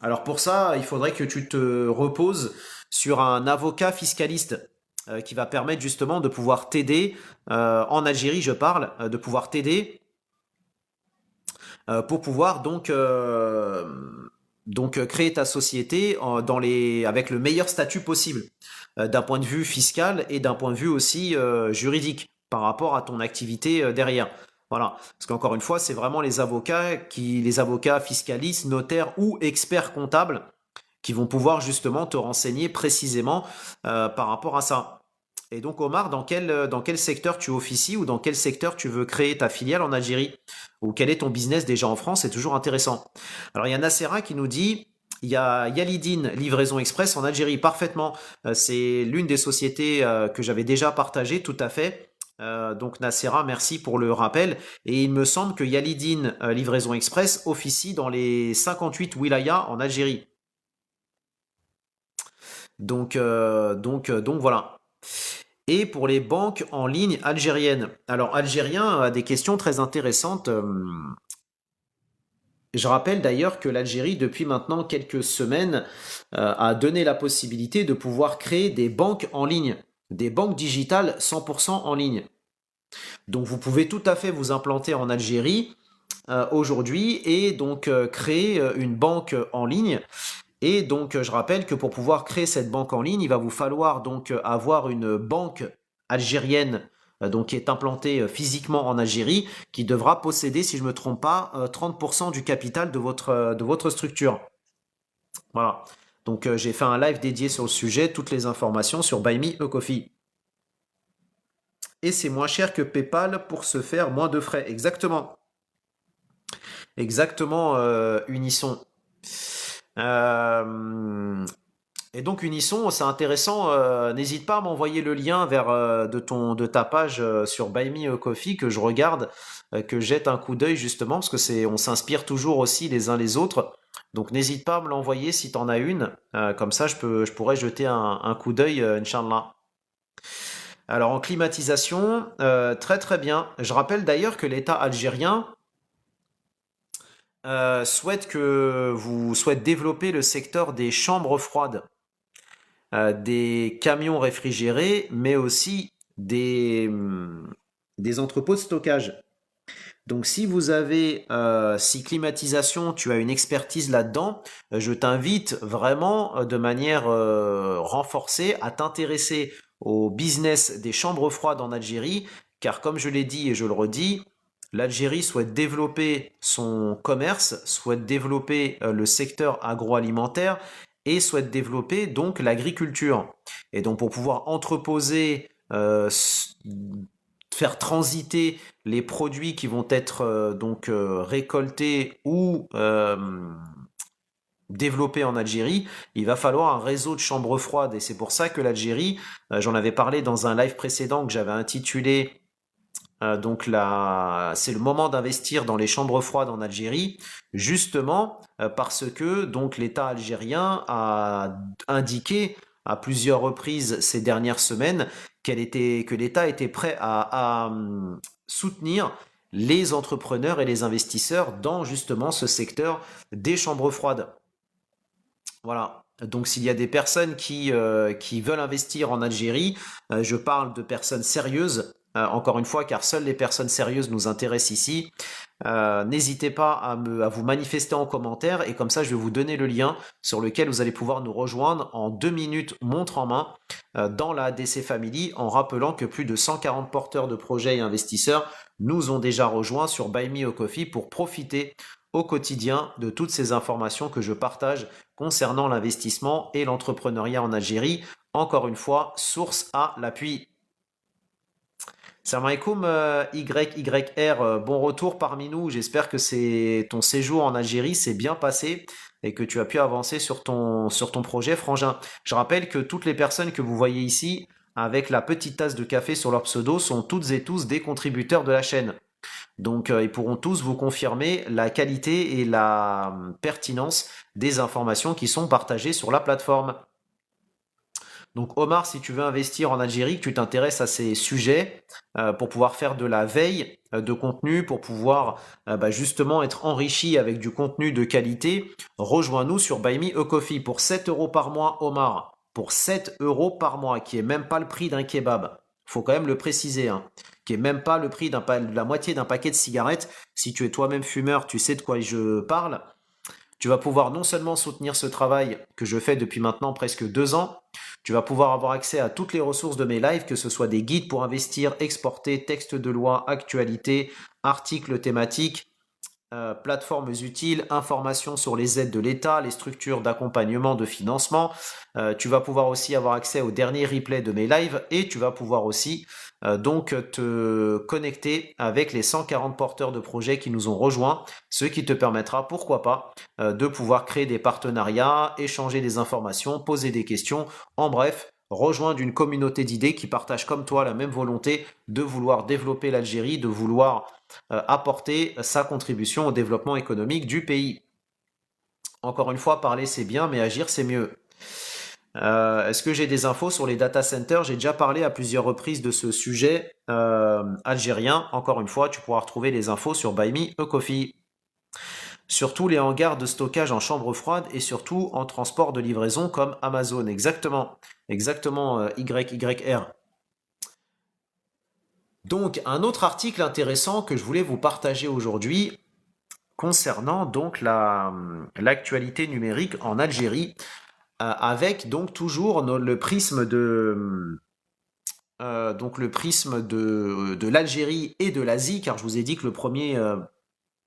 Alors pour ça, il faudrait que tu te reposes sur un avocat fiscaliste qui va permettre justement de pouvoir t'aider, en Algérie je parle, de pouvoir t'aider pour pouvoir créer ta société avec le meilleur statut possible, d'un point de vue fiscal et d'un point de vue aussi juridique par rapport à ton activité derrière. Voilà, parce qu'encore une fois, c'est vraiment les avocats fiscalistes, notaires ou experts comptables qui vont pouvoir justement te renseigner précisément par rapport à ça. Et donc Omar, dans quel secteur tu officies ou dans quel secteur tu veux créer ta filiale en Algérie? Ou quel est ton business déjà en France? C'est toujours intéressant. Alors il y a Nacera qui nous dit, il y a Yalidine Livraison Express en Algérie, parfaitement. C'est l'une des sociétés que j'avais déjà partagées, tout à fait. Donc Nacera, merci pour le rappel. Et il me semble que Yalidine Livraison Express officie dans les 58 wilayas en Algérie. Donc voilà. Et pour les banques en ligne algériennes. Alors, Algérien a des questions très intéressantes. Je rappelle d'ailleurs que l'Algérie, depuis maintenant quelques semaines, a donné la possibilité de pouvoir créer des banques en ligne, des banques digitales 100% en ligne. Donc, vous pouvez tout à fait vous implanter en Algérie aujourd'hui et donc créer une banque en ligne. Et donc, je rappelle que pour pouvoir créer cette banque en ligne, il va vous falloir donc avoir une banque algérienne donc qui est implantée physiquement en Algérie, qui devra posséder, si je ne me trompe pas, 30% du capital de votre structure. Voilà. Donc, j'ai fait un live dédié sur le sujet, toutes les informations sur Buy Me a Coffee. Et c'est moins cher que PayPal pour se faire moins de frais. Exactement. Exactement, Unisson. Euh, Et donc Unisson, c'est intéressant. N'hésite pas à m'envoyer le lien de ta page sur Buy Me a Coffee que je regarde, que je jette un coup d'œil justement parce que on s'inspire toujours aussi les uns les autres. Donc n'hésite pas à me l'envoyer si t'en as une. Comme ça, je pourrais jeter un coup d'œil, Inch'Allah. Alors en climatisation, très très bien. Je rappelle d'ailleurs que l'État algérien souhaite développer le secteur des chambres froides, des camions réfrigérés, mais aussi des entrepôts de stockage. Donc si vous avez, si climatisation, tu as une expertise là-dedans, je t'invite vraiment de manière renforcée à t'intéresser au business des chambres froides en Algérie, car comme je l'ai dit et je le redis, l'Algérie souhaite développer son commerce, souhaite développer le secteur agroalimentaire et souhaite développer donc l'agriculture. Et donc pour pouvoir entreposer, faire transiter les produits qui vont être récoltés ou développés en Algérie, il va falloir un réseau de chambres froides. Et c'est pour ça que l'Algérie, j'en avais parlé dans un live précédent que j'avais intitulé c'est le moment d'investir dans les chambres froides en Algérie, justement parce que donc l'État algérien a indiqué à plusieurs reprises ces dernières semaines que l'État était prêt à soutenir les entrepreneurs et les investisseurs dans justement ce secteur des chambres froides. Voilà. Donc s'il y a des personnes qui veulent investir en Algérie, je parle de personnes sérieuses, encore une fois, car seules les personnes sérieuses nous intéressent ici. N'hésitez pas à vous manifester en commentaire et comme ça je vais vous donner le lien sur lequel vous allez pouvoir nous rejoindre en 2 minutes montre en main dans la ADC Family en rappelant que plus de 140 porteurs de projets et investisseurs nous ont déjà rejoints sur Buy Me a Coffee pour profiter au quotidien de toutes ces informations que je partage concernant l'investissement et l'entrepreneuriat en Algérie. Encore une fois, source à l'appui. Salam alaikum YYR, bon retour parmi nous. J'espère que ton séjour en Algérie s'est bien passé et que tu as pu avancer sur ton projet, Frangin. Je rappelle que toutes les personnes que vous voyez ici, avec la petite tasse de café sur leur pseudo, sont toutes et tous des contributeurs de la chaîne. Donc, ils pourront tous vous confirmer la qualité et la pertinence des informations qui sont partagées sur la plateforme. Donc Omar, si tu veux investir en Algérie, que tu t'intéresses à ces sujets pour pouvoir faire de la veille de contenu, pour pouvoir justement être enrichi avec du contenu de qualité, rejoins-nous sur Buy Me a Coffee pour 7 euros par mois, Omar. Pour 7 euros par mois, qui est même pas le prix d'un kebab. Faut quand même le préciser, hein, qui est même pas le prix de la moitié d'un paquet de cigarettes. Si tu es toi-même fumeur, tu sais de quoi je parle. Tu vas pouvoir non seulement soutenir ce travail que je fais depuis maintenant presque 2 ans, tu vas pouvoir avoir accès à toutes les ressources de mes lives, que ce soit des guides pour investir, exporter, textes de loi, actualités, articles thématiques, plateformes utiles, informations sur les aides de l'État, les structures d'accompagnement, de financement. Tu vas pouvoir aussi avoir accès au dernier replay de mes lives et tu vas pouvoir aussi donc te connecter avec les 140 porteurs de projets qui nous ont rejoints, ce qui te permettra, pourquoi pas, de pouvoir créer des partenariats, échanger des informations, poser des questions, en bref, rejoindre une communauté d'idées qui partagent comme toi la même volonté de vouloir développer l'Algérie, de vouloir apporter sa contribution au développement économique du pays. Encore une fois, parler c'est bien, mais agir c'est mieux. Est-ce que j'ai des infos sur les data centers? J'ai déjà parlé à plusieurs reprises de ce sujet algérien. Encore une fois, tu pourras retrouver les infos sur Buy Me a Coffee. Surtout les hangars de stockage en chambre froide et surtout en transport de livraison comme Amazon. Exactement, exactement YYR. Donc, un autre article intéressant que je voulais vous partager aujourd'hui concernant donc l'actualité numérique en Algérie, avec donc toujours le prisme de l'Algérie et de l'Asie, car je vous ai dit que le premier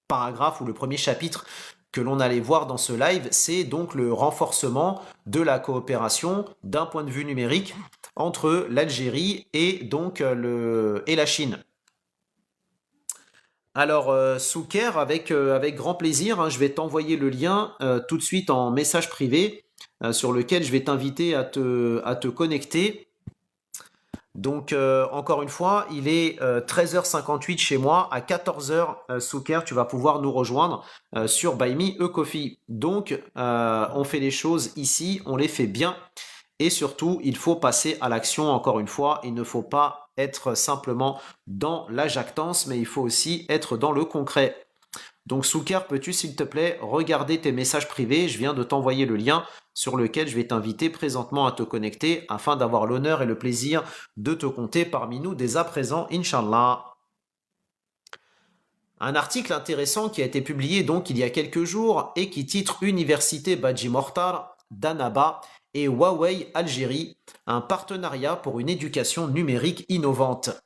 paragraphe ou le premier chapitre que l'on allait voir dans ce live, c'est donc le renforcement de la coopération d'un point de vue numérique entre l'Algérie et donc et la Chine. Alors, Souker, avec grand plaisir, hein, je vais t'envoyer le lien tout de suite en message privé sur lequel je vais t'inviter à te connecter. Donc, encore une fois, il est 13h58 chez moi. À 14h, Souker, tu vas pouvoir nous rejoindre sur Buy Me a Coffee. Donc, on fait les choses ici, on les fait bien. Et surtout, il faut passer à l'action, encore une fois. Il ne faut pas être simplement dans la jactance, mais il faut aussi être dans le concret. Donc, Souker, peux-tu, s'il te plaît, regarder tes messages privés? Je viens de t'envoyer le lien sur lequel je vais t'inviter présentement à te connecter afin d'avoir l'honneur et le plaisir de te compter parmi nous dès à présent, Inch'Allah. Un article intéressant qui a été publié donc il y a quelques jours et qui titre Université Badji Mortar d'Annaba et Huawei Algérie, un partenariat pour une éducation numérique innovante.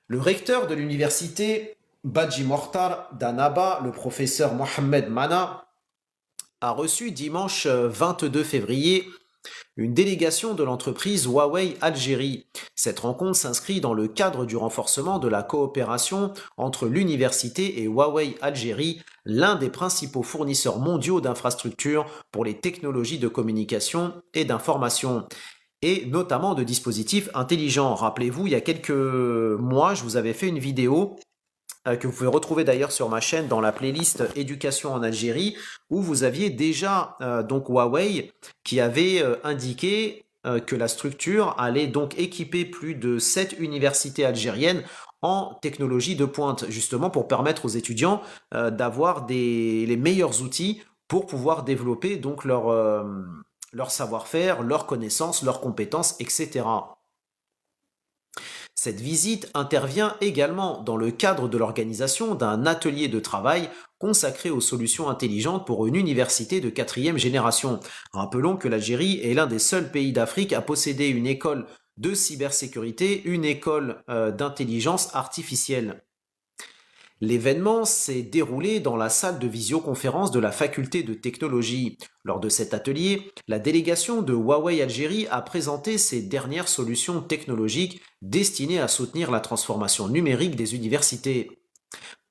Le recteur de l'université Badji Mortar d'Annaba, le professeur Mohamed Mana, a reçu dimanche 22 février une délégation de l'entreprise Huawei Algérie. Cette rencontre s'inscrit dans le cadre du renforcement de la coopération entre l'université et Huawei Algérie, l'un des principaux fournisseurs mondiaux d'infrastructures pour les technologies de communication et d'information, et notamment de dispositifs intelligents. Rappelez-vous, il y a quelques mois, je vous avais fait une vidéo que vous pouvez retrouver d'ailleurs sur ma chaîne dans la playlist Éducation en Algérie, où vous aviez déjà donc Huawei qui avait indiqué que la structure allait donc équiper plus de 7 universités algériennes en technologie de pointe, justement pour permettre aux étudiants d'avoir les meilleurs outils pour pouvoir développer donc leur savoir-faire, leurs connaissances, leurs compétences, etc. Cette visite intervient également dans le cadre de l'organisation d'un atelier de travail consacré aux solutions intelligentes pour une université de quatrième génération. Rappelons que l'Algérie est l'un des seuls pays d'Afrique à posséder une école de cybersécurité, une école d'intelligence artificielle. L'événement s'est déroulé dans la salle de visioconférence de la faculté de technologie. Lors de cet atelier, la délégation de Huawei Algérie a présenté ses dernières solutions technologiques destinées à soutenir la transformation numérique des universités.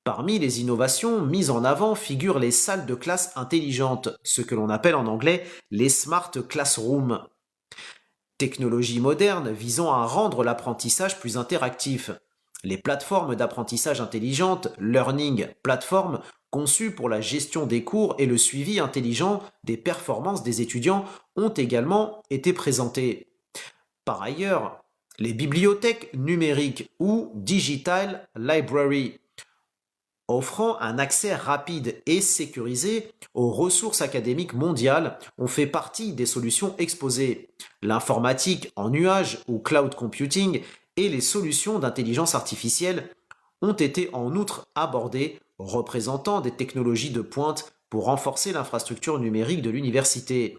Parmi les innovations mises en avant figurent les salles de classe intelligentes, ce que l'on appelle en anglais les Smart Classrooms. Technologie moderne visant à rendre l'apprentissage plus interactif. Les plateformes d'apprentissage intelligentes, Learning Platform, conçues pour la gestion des cours et le suivi intelligent des performances des étudiants, ont également été présentées. Par ailleurs, les bibliothèques numériques ou Digital Library, offrant un accès rapide et sécurisé aux ressources académiques mondiales, ont fait partie des solutions exposées. L'informatique en nuage ou cloud computing et les solutions d'intelligence artificielle ont été en outre abordées, représentant des technologies de pointe pour renforcer l'infrastructure numérique de l'université.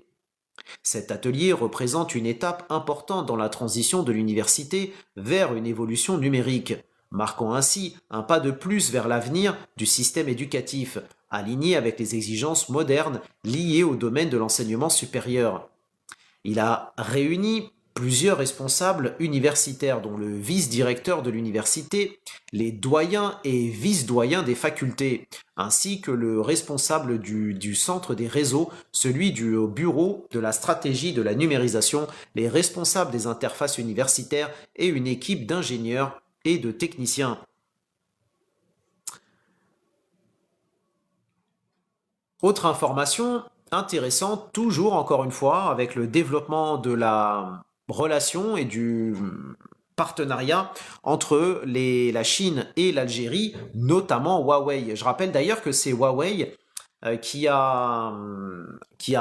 Cet atelier représente une étape importante dans la transition de l'université vers une évolution numérique, marquant ainsi un pas de plus vers l'avenir du système éducatif, aligné avec les exigences modernes liées au domaine de l'enseignement supérieur. Il a réuni plusieurs responsables universitaires, dont le vice-directeur de l'université, les doyens et vice-doyens des facultés, ainsi que le responsable du centre des réseaux, celui du bureau de la stratégie de la numérisation, les responsables des interfaces universitaires et une équipe d'ingénieurs et de techniciens. Autre information intéressante, toujours encore une fois, avec le développement de la relation et du partenariat entre la Chine et l'Algérie, notamment Huawei. Je rappelle d'ailleurs que c'est Huawei qui a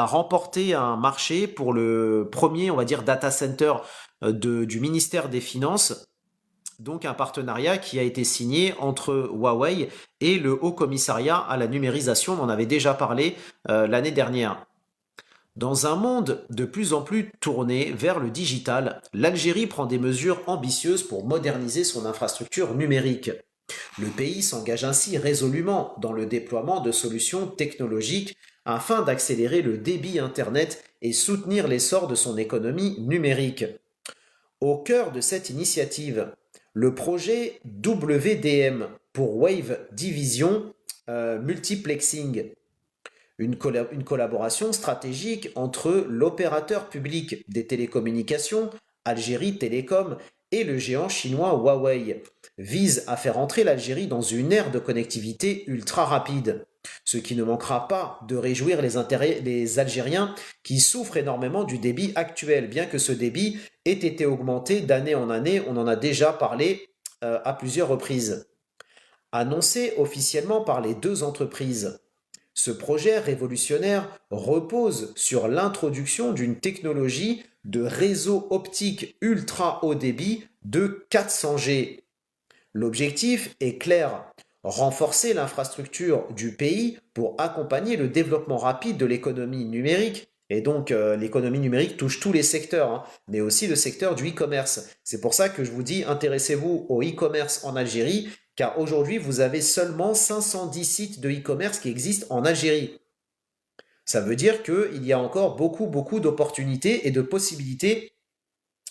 remporté un marché pour le premier, on va dire, data center du ministère des Finances. Donc un partenariat qui a été signé entre Huawei et le Haut Commissariat à la numérisation, on en avait déjà parlé l'année dernière. Dans un monde de plus en plus tourné vers le digital, l'Algérie prend des mesures ambitieuses pour moderniser son infrastructure numérique. Le pays s'engage ainsi résolument dans le déploiement de solutions technologiques afin d'accélérer le débit Internet et soutenir l'essor de son économie numérique. Au cœur de cette initiative, le projet WDM pour Wave Division Multiplexing, une collaboration stratégique entre l'opérateur public des télécommunications, Algérie Télécom, et le géant chinois Huawei, vise à faire entrer l'Algérie dans une ère de connectivité ultra rapide, ce qui ne manquera pas de réjouir les Algériens qui souffrent énormément du débit actuel, bien que ce débit ait été augmenté d'année en année, on en a déjà parlé à plusieurs reprises. Annoncé officiellement par les deux entreprises, ce projet révolutionnaire repose sur l'introduction d'une technologie de réseau optique ultra haut débit de 400G. L'objectif est clair, renforcer l'infrastructure du pays pour accompagner le développement rapide de l'économie numérique. Et donc l'économie numérique touche tous les secteurs, hein, mais aussi le secteur du e-commerce. C'est pour ça que je vous dis, intéressez-vous au e-commerce en Algérie, car aujourd'hui, vous avez seulement 510 sites de e-commerce qui existent en Algérie. Ça veut dire qu'il y a encore beaucoup d'opportunités et de possibilités,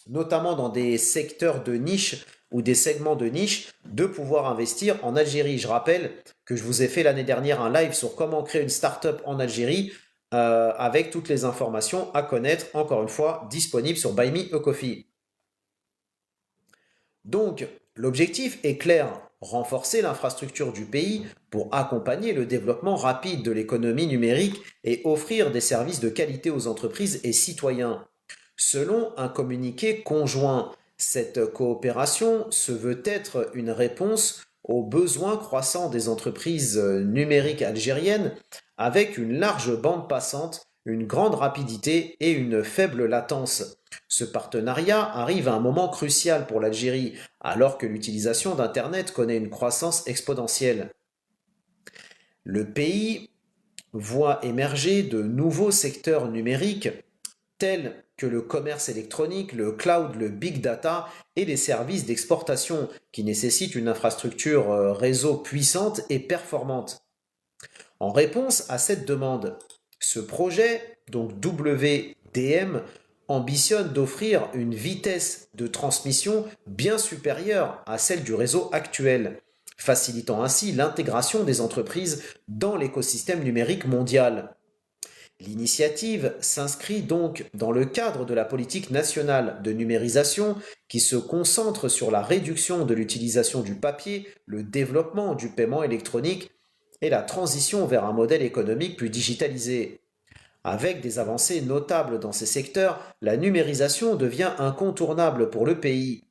notamment dans des secteurs de niche ou des segments de niche, de pouvoir investir en Algérie. Je rappelle que je vous ai fait l'année dernière un live sur comment créer une start-up en Algérie avec toutes les informations à connaître, encore une fois, disponibles sur Buy Me a Coffee. Donc, l'objectif est clair, renforcer l'infrastructure du pays pour accompagner le développement rapide de l'économie numérique et offrir des services de qualité aux entreprises et citoyens. Selon un communiqué conjoint, cette coopération se veut être une réponse aux besoins croissants des entreprises numériques algériennes avec une large bande passante, une grande rapidité et une faible latence. Ce partenariat arrive à un moment crucial pour l'Algérie, alors que l'utilisation d'Internet connaît une croissance exponentielle. Le pays voit émerger de nouveaux secteurs numériques tels que le commerce électronique, le cloud, le big data et les services d'exportation qui nécessitent une infrastructure réseau puissante et performante. En réponse à cette demande, ce projet, donc WDM, ambitionne d'offrir une vitesse de transmission bien supérieure à celle du réseau actuel, facilitant ainsi l'intégration des entreprises dans l'écosystème numérique mondial. L'initiative s'inscrit donc dans le cadre de la politique nationale de numérisation qui se concentre sur la réduction de l'utilisation du papier, le développement du paiement électronique et la transition vers un modèle économique plus digitalisé. Avec des avancées notables dans ces secteurs, la numérisation devient incontournable pour le pays.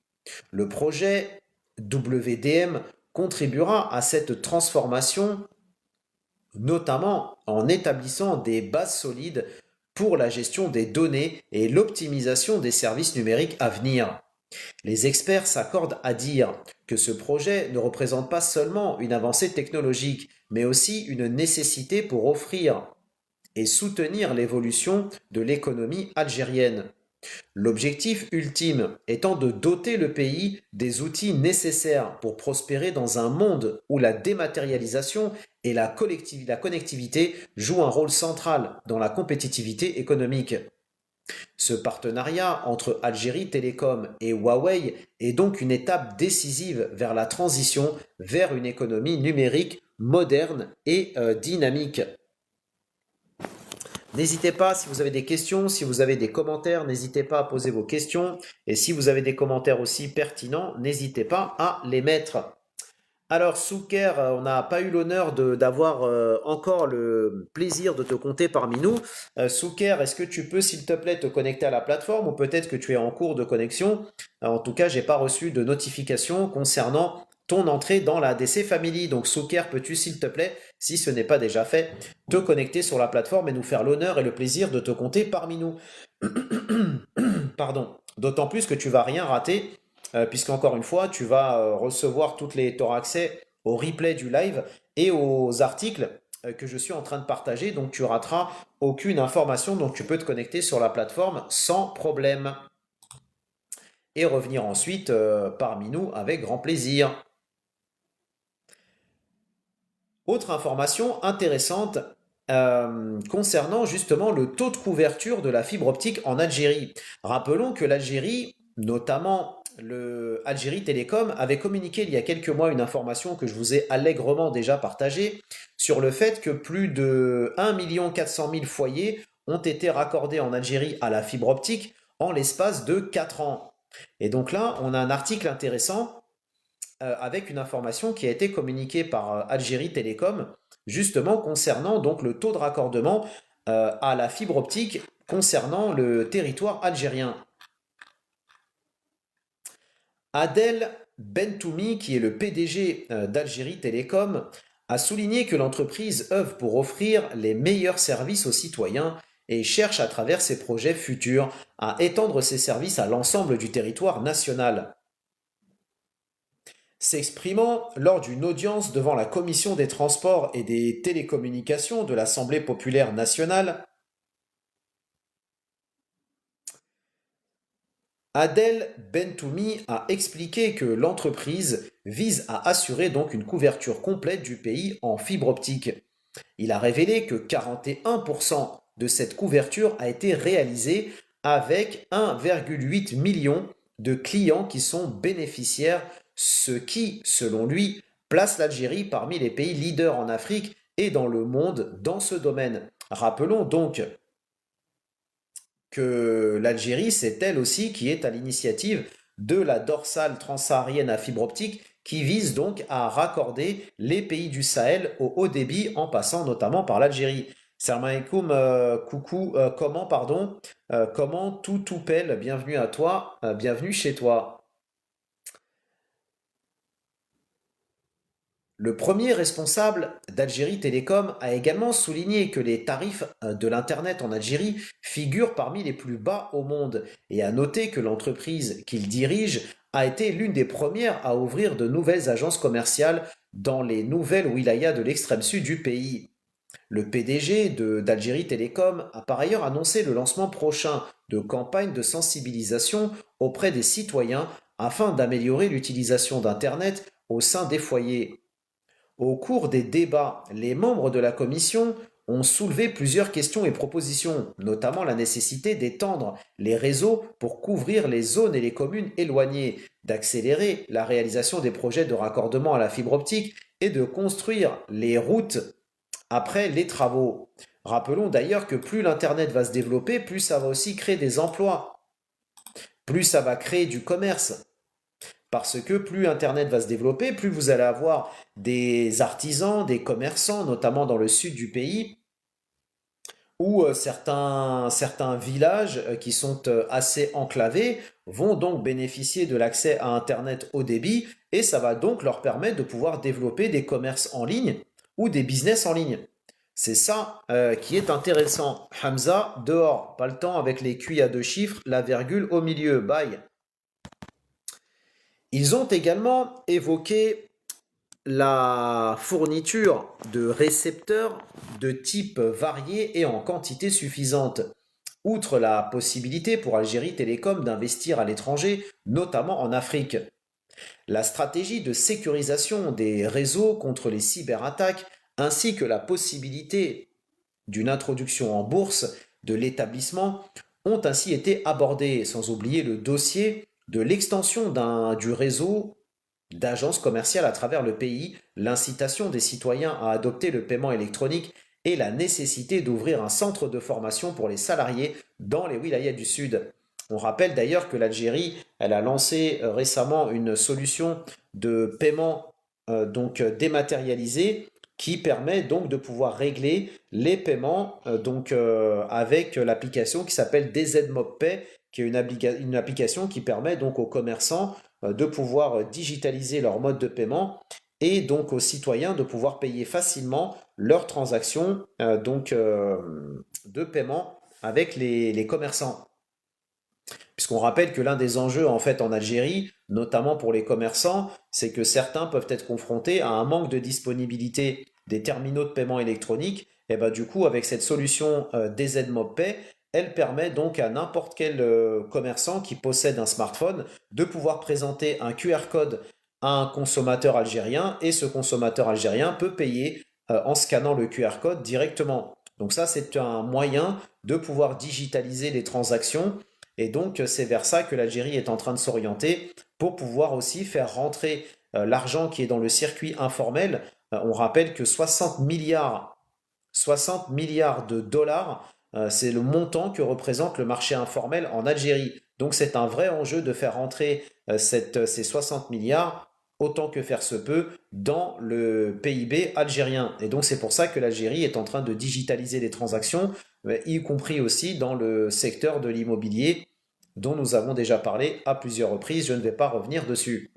Le projet WDM contribuera à cette transformation, notamment en établissant des bases solides pour la gestion des données et l'optimisation des services numériques à venir. Les experts s'accordent à dire que ce projet ne représente pas seulement une avancée technologique, mais aussi une nécessité pour offrir et soutenir l'évolution de l'économie algérienne. L'objectif ultime étant de doter le pays des outils nécessaires pour prospérer dans un monde où la dématérialisation et la connectivité jouent un rôle central dans la compétitivité économique. Ce partenariat entre Algérie Télécom et Huawei est donc une étape décisive vers la transition vers une économie numérique moderne et dynamique. N'hésitez pas, si vous avez des questions, si vous avez des commentaires, n'hésitez pas à poser vos questions. Et si vous avez des commentaires aussi pertinents, n'hésitez pas à les mettre. Alors, Souker, on n'a pas eu l'honneur d'avoir encore le plaisir de te compter parmi nous. Souker, est-ce que tu peux, s'il te plaît, te connecter à la plateforme ou peut-être que tu es en cours de connexion? En tout cas, j'ai pas reçu de notification concernant ton entrée dans la DC Family. Donc, Souker, peux-tu, s'il te plaît, si ce n'est pas déjà fait, te connecter sur la plateforme et nous faire l'honneur et le plaisir de te compter parmi nous? Pardon. D'autant plus que tu vas rien rater puisqu'encore une fois, tu vas recevoir tu auras accès au replay du live et aux articles que je suis en train de partager, donc tu rateras aucune information, donc tu peux te connecter sur la plateforme sans problème et revenir ensuite parmi nous avec grand plaisir. Autre information intéressante concernant justement le taux de couverture de la fibre optique en Algérie. Rappelons que l'Algérie, notamment le Algérie Télécom, avait communiqué il y a quelques mois une information que je vous ai allègrement déjà partagée sur le fait que plus de 1 400 000 foyers ont été raccordés en Algérie à la fibre optique en l'espace de 4 ans. Et donc là, on a un article intéressant avec une information qui a été communiquée par Algérie Télécom, justement concernant donc le taux de raccordement à la fibre optique concernant le territoire algérien. Adel Bentoumi, qui est le PDG d'Algérie Télécom, a souligné que l'entreprise œuvre pour offrir les meilleurs services aux citoyens et cherche à travers ses projets futurs à étendre ses services à l'ensemble du territoire national. S'exprimant lors d'une audience devant la Commission des Transports et des Télécommunications de l'Assemblée populaire nationale, Adel Bentoumi a expliqué que l'entreprise vise à assurer donc une couverture complète du pays en fibre optique. Il a révélé que 41% de cette couverture a été réalisée avec 1,8 million de clients qui sont bénéficiaires, ce qui, selon lui, place l'Algérie parmi les pays leaders en Afrique et dans le monde dans ce domaine. Rappelons donc que l'Algérie, c'est elle aussi qui est à l'initiative de la dorsale transsaharienne à fibre optique qui vise donc à raccorder les pays du Sahel au haut débit en passant notamment par l'Algérie. Salam alaikum, coucou, comment tout pèle, bienvenue à toi, bienvenue chez toi. Le premier responsable d'Algérie Télécom a également souligné que les tarifs de l'Internet en Algérie figurent parmi les plus bas au monde et a noté que l'entreprise qu'il dirige a été l'une des premières à ouvrir de nouvelles agences commerciales dans les nouvelles wilayas de l'extrême sud du pays. Le PDG d'Algérie Télécom a par ailleurs annoncé le lancement prochain de campagnes de sensibilisation auprès des citoyens afin d'améliorer l'utilisation d'Internet au sein des foyers. Au cours des débats, les membres de la commission ont soulevé plusieurs questions et propositions, notamment la nécessité d'étendre les réseaux pour couvrir les zones et les communes éloignées, d'accélérer la réalisation des projets de raccordement à la fibre optique et de construire les routes après les travaux. Rappelons d'ailleurs que plus l'Internet va se développer, plus ça va aussi créer des emplois, plus ça va créer du commerce. Parce que plus Internet va se développer, plus vous allez avoir des artisans, des commerçants, notamment dans le sud du pays, où certains villages qui sont assez enclavés vont donc bénéficier de l'accès à Internet haut débit et ça va donc leur permettre de pouvoir développer des commerces en ligne ou des business en ligne. C'est ça qui est intéressant. Hamza, dehors, pas le temps avec les QI à deux chiffres, la virgule au milieu, bye. Ils ont également évoqué la fourniture de récepteurs de type varié et en quantité suffisante. Outre la possibilité pour Algérie Télécom d'investir à l'étranger, notamment en Afrique. La stratégie de sécurisation des réseaux contre les cyberattaques ainsi que la possibilité d'une introduction en bourse de l'établissement ont ainsi été abordées, sans oublier le dossier de l'extension du réseau d'agences commerciales à travers le pays, l'incitation des citoyens à adopter le paiement électronique et la nécessité d'ouvrir un centre de formation pour les salariés dans les wilayas du Sud. On rappelle d'ailleurs que l'Algérie, elle a lancé récemment une solution de paiement dématérialisé qui permet donc de pouvoir régler les paiements avec l'application qui s'appelle DZ Pay, qui est une application qui permet donc aux commerçants de pouvoir digitaliser leur mode de paiement et donc aux citoyens de pouvoir payer facilement leurs transactions de paiement avec les commerçants. Puisqu'on rappelle que l'un des enjeux en fait en Algérie, notamment pour les commerçants, c'est que certains peuvent être confrontés à un manque de disponibilité des terminaux de paiement électronique. Et ben du coup, avec cette solution DZ Pay, elle permet donc à n'importe quel commerçant qui possède un smartphone de pouvoir présenter un QR code à un consommateur algérien et ce consommateur algérien peut payer en scannant le QR code directement. Donc ça, c'est un moyen de pouvoir digitaliser les transactions et donc c'est vers ça que l'Algérie est en train de s'orienter pour pouvoir aussi faire rentrer l'argent qui est dans le circuit informel. On rappelle que 60 milliards de dollars, c'est le montant que représente le marché informel en Algérie. Donc c'est un vrai enjeu de faire rentrer ces 60 milliards, autant que faire se peut, dans le PIB algérien. Et donc c'est pour ça que l'Algérie est en train de digitaliser les transactions, y compris aussi dans le secteur de l'immobilier, dont nous avons déjà parlé à plusieurs reprises. Je ne vais pas revenir dessus.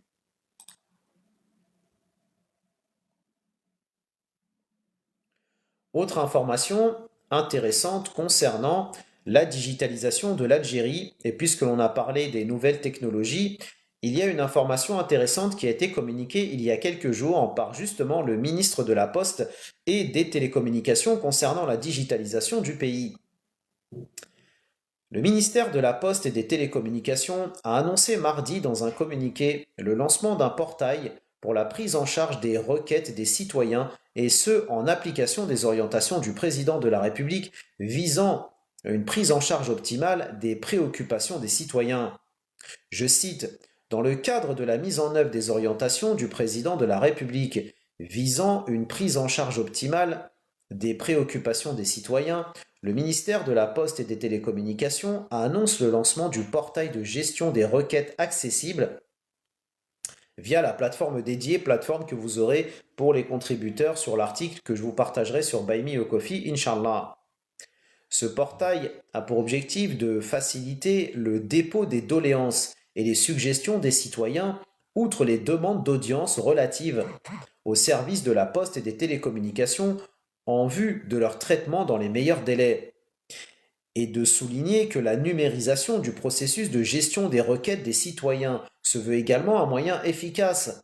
Autre information intéressante concernant la digitalisation de l'Algérie, et puisque l'on a parlé des nouvelles technologies, Il y a une information intéressante qui a été communiquée il y a quelques jours par justement le ministre de la Poste et des Télécommunications concernant la digitalisation du pays. Le ministère de la Poste et des Télécommunications a annoncé mardi dans un communiqué le lancement d'un portail pour la prise en charge des requêtes des citoyens et ce en application des orientations du président de la République visant une prise en charge optimale des préoccupations des citoyens. Je cite, dans le cadre de la mise en œuvre des orientations du président de la République visant une prise en charge optimale des préoccupations des citoyens, le ministère de la Poste et des Télécommunications annonce le lancement du portail de gestion des requêtes accessibles via la plateforme dédiée, plateforme que vous aurez pour les contributeurs sur l'article que je vous partagerai sur Buy Me a Coffee, Inch'Allah. Ce portail a pour objectif de faciliter le dépôt des doléances et les suggestions des citoyens, outre les demandes d'audience relatives au service de la poste et des télécommunications en vue de leur traitement dans les meilleurs délais, et de souligner que la numérisation du processus de gestion des requêtes des citoyens se veut également un moyen efficace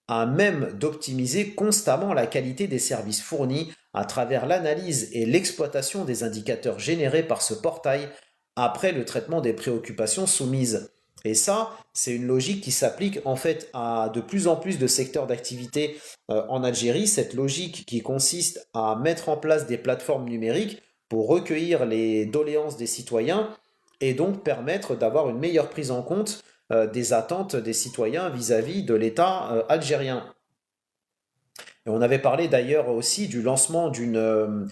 à même d'optimiser constamment la qualité des services fournis à travers l'analyse et l'exploitation des indicateurs générés par ce portail après le traitement des préoccupations soumises. Et ça, c'est une logique qui s'applique en fait à de plus en plus de secteurs d'activité en Algérie. Cette logique qui consiste à mettre en place des plateformes numériques pour recueillir les doléances des citoyens et donc permettre d'avoir une meilleure prise en compte des attentes des citoyens vis-à-vis de l'État algérien. Et on avait parlé d'ailleurs aussi du lancement d'une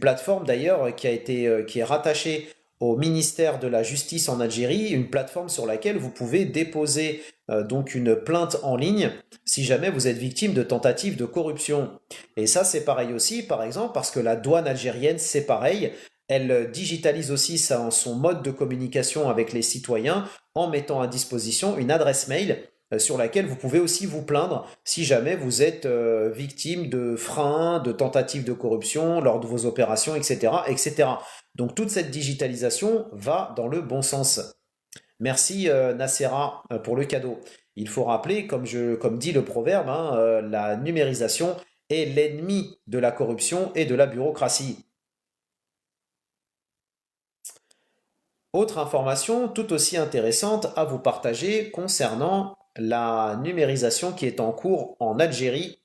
plateforme d'ailleurs qui est rattachée au ministère de la Justice en Algérie, une plateforme sur laquelle vous pouvez déposer donc une plainte en ligne si jamais vous êtes victime de tentatives de corruption. Et ça c'est pareil aussi, par exemple, parce que la douane algérienne c'est pareil, elle digitalise aussi son mode de communication avec les citoyens en mettant à disposition une adresse mail sur laquelle vous pouvez aussi vous plaindre si jamais vous êtes victime de freins, de tentatives de corruption lors de vos opérations, etc., etc. Donc toute cette digitalisation va dans le bon sens. Merci Nacera pour le cadeau. Il faut rappeler, comme dit le proverbe, hein, la numérisation est l'ennemi de la corruption et de la bureaucratie. Autre information tout aussi intéressante à vous partager concernant la numérisation qui est en cours en Algérie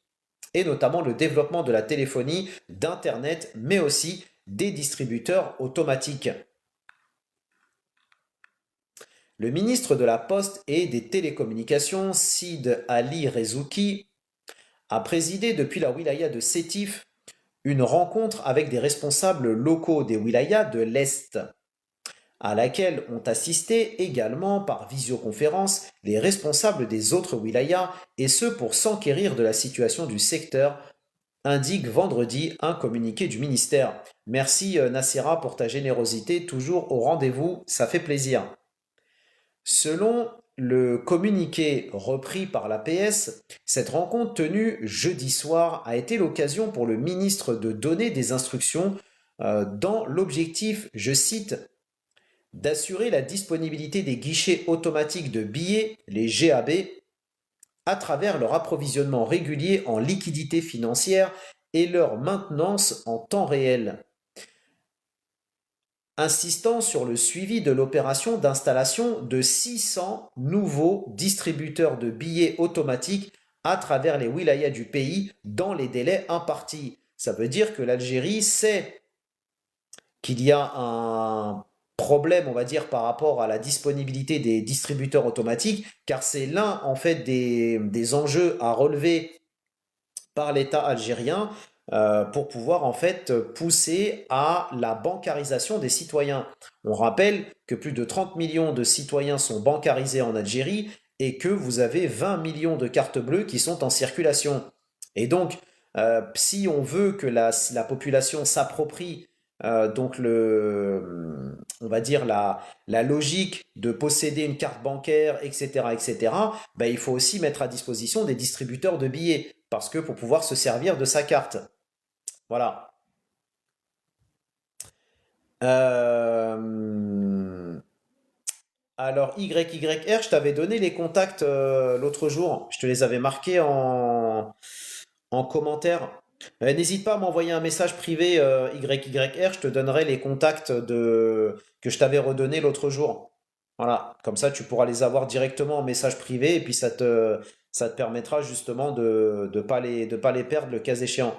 et notamment le développement de la téléphonie, d'Internet, mais aussi des distributeurs automatiques. Le ministre de la Poste et des Télécommunications, Sid Ali Rezouki, a présidé depuis la wilaya de Sétif une rencontre avec des responsables locaux des wilayas de l'Est, à laquelle ont assisté également par visioconférence les responsables des autres wilayas, et ce pour s'enquérir de la situation du secteur, indique vendredi un communiqué du ministère. Merci Nassera pour ta générosité, toujours au rendez-vous, ça fait plaisir. Selon le communiqué repris par l'APS, cette rencontre tenue jeudi soir a été l'occasion pour le ministre de donner des instructions dans l'objectif, je cite, d'assurer la disponibilité des guichets automatiques de billets, les GAB, à travers leur approvisionnement régulier en liquidité financière et leur maintenance en temps réel, insistant sur le suivi de l'opération d'installation de 600 nouveaux distributeurs de billets automatiques à travers les wilayas du pays dans les délais impartis. Ça veut dire que l'Algérie sait qu'il y a un problème, on va dire, par rapport à la disponibilité des distributeurs automatiques, car c'est l'un, en fait, des enjeux à relever par l'État algérien pour pouvoir, en fait, pousser à la bancarisation des citoyens. On rappelle que plus de 30 millions de citoyens sont bancarisés en Algérie et que vous avez 20 millions de cartes bleues qui sont en circulation. Et donc, si on veut que la population s'approprie donc on va dire la logique de posséder une carte bancaire, etc., etc., ben, il faut aussi mettre à disposition des distributeurs de billets, parce que pour pouvoir se servir de sa carte. Voilà. Euh, Alors, YYR, je t'avais donné les contacts l'autre jour. Je te les avais marqués en commentaire. N'hésite pas à m'envoyer un message privé YYR, je te donnerai les contacts que je t'avais redonné l'autre jour. Voilà, comme ça tu pourras les avoir directement en message privé et puis ça te permettra justement de pas les perdre le cas échéant.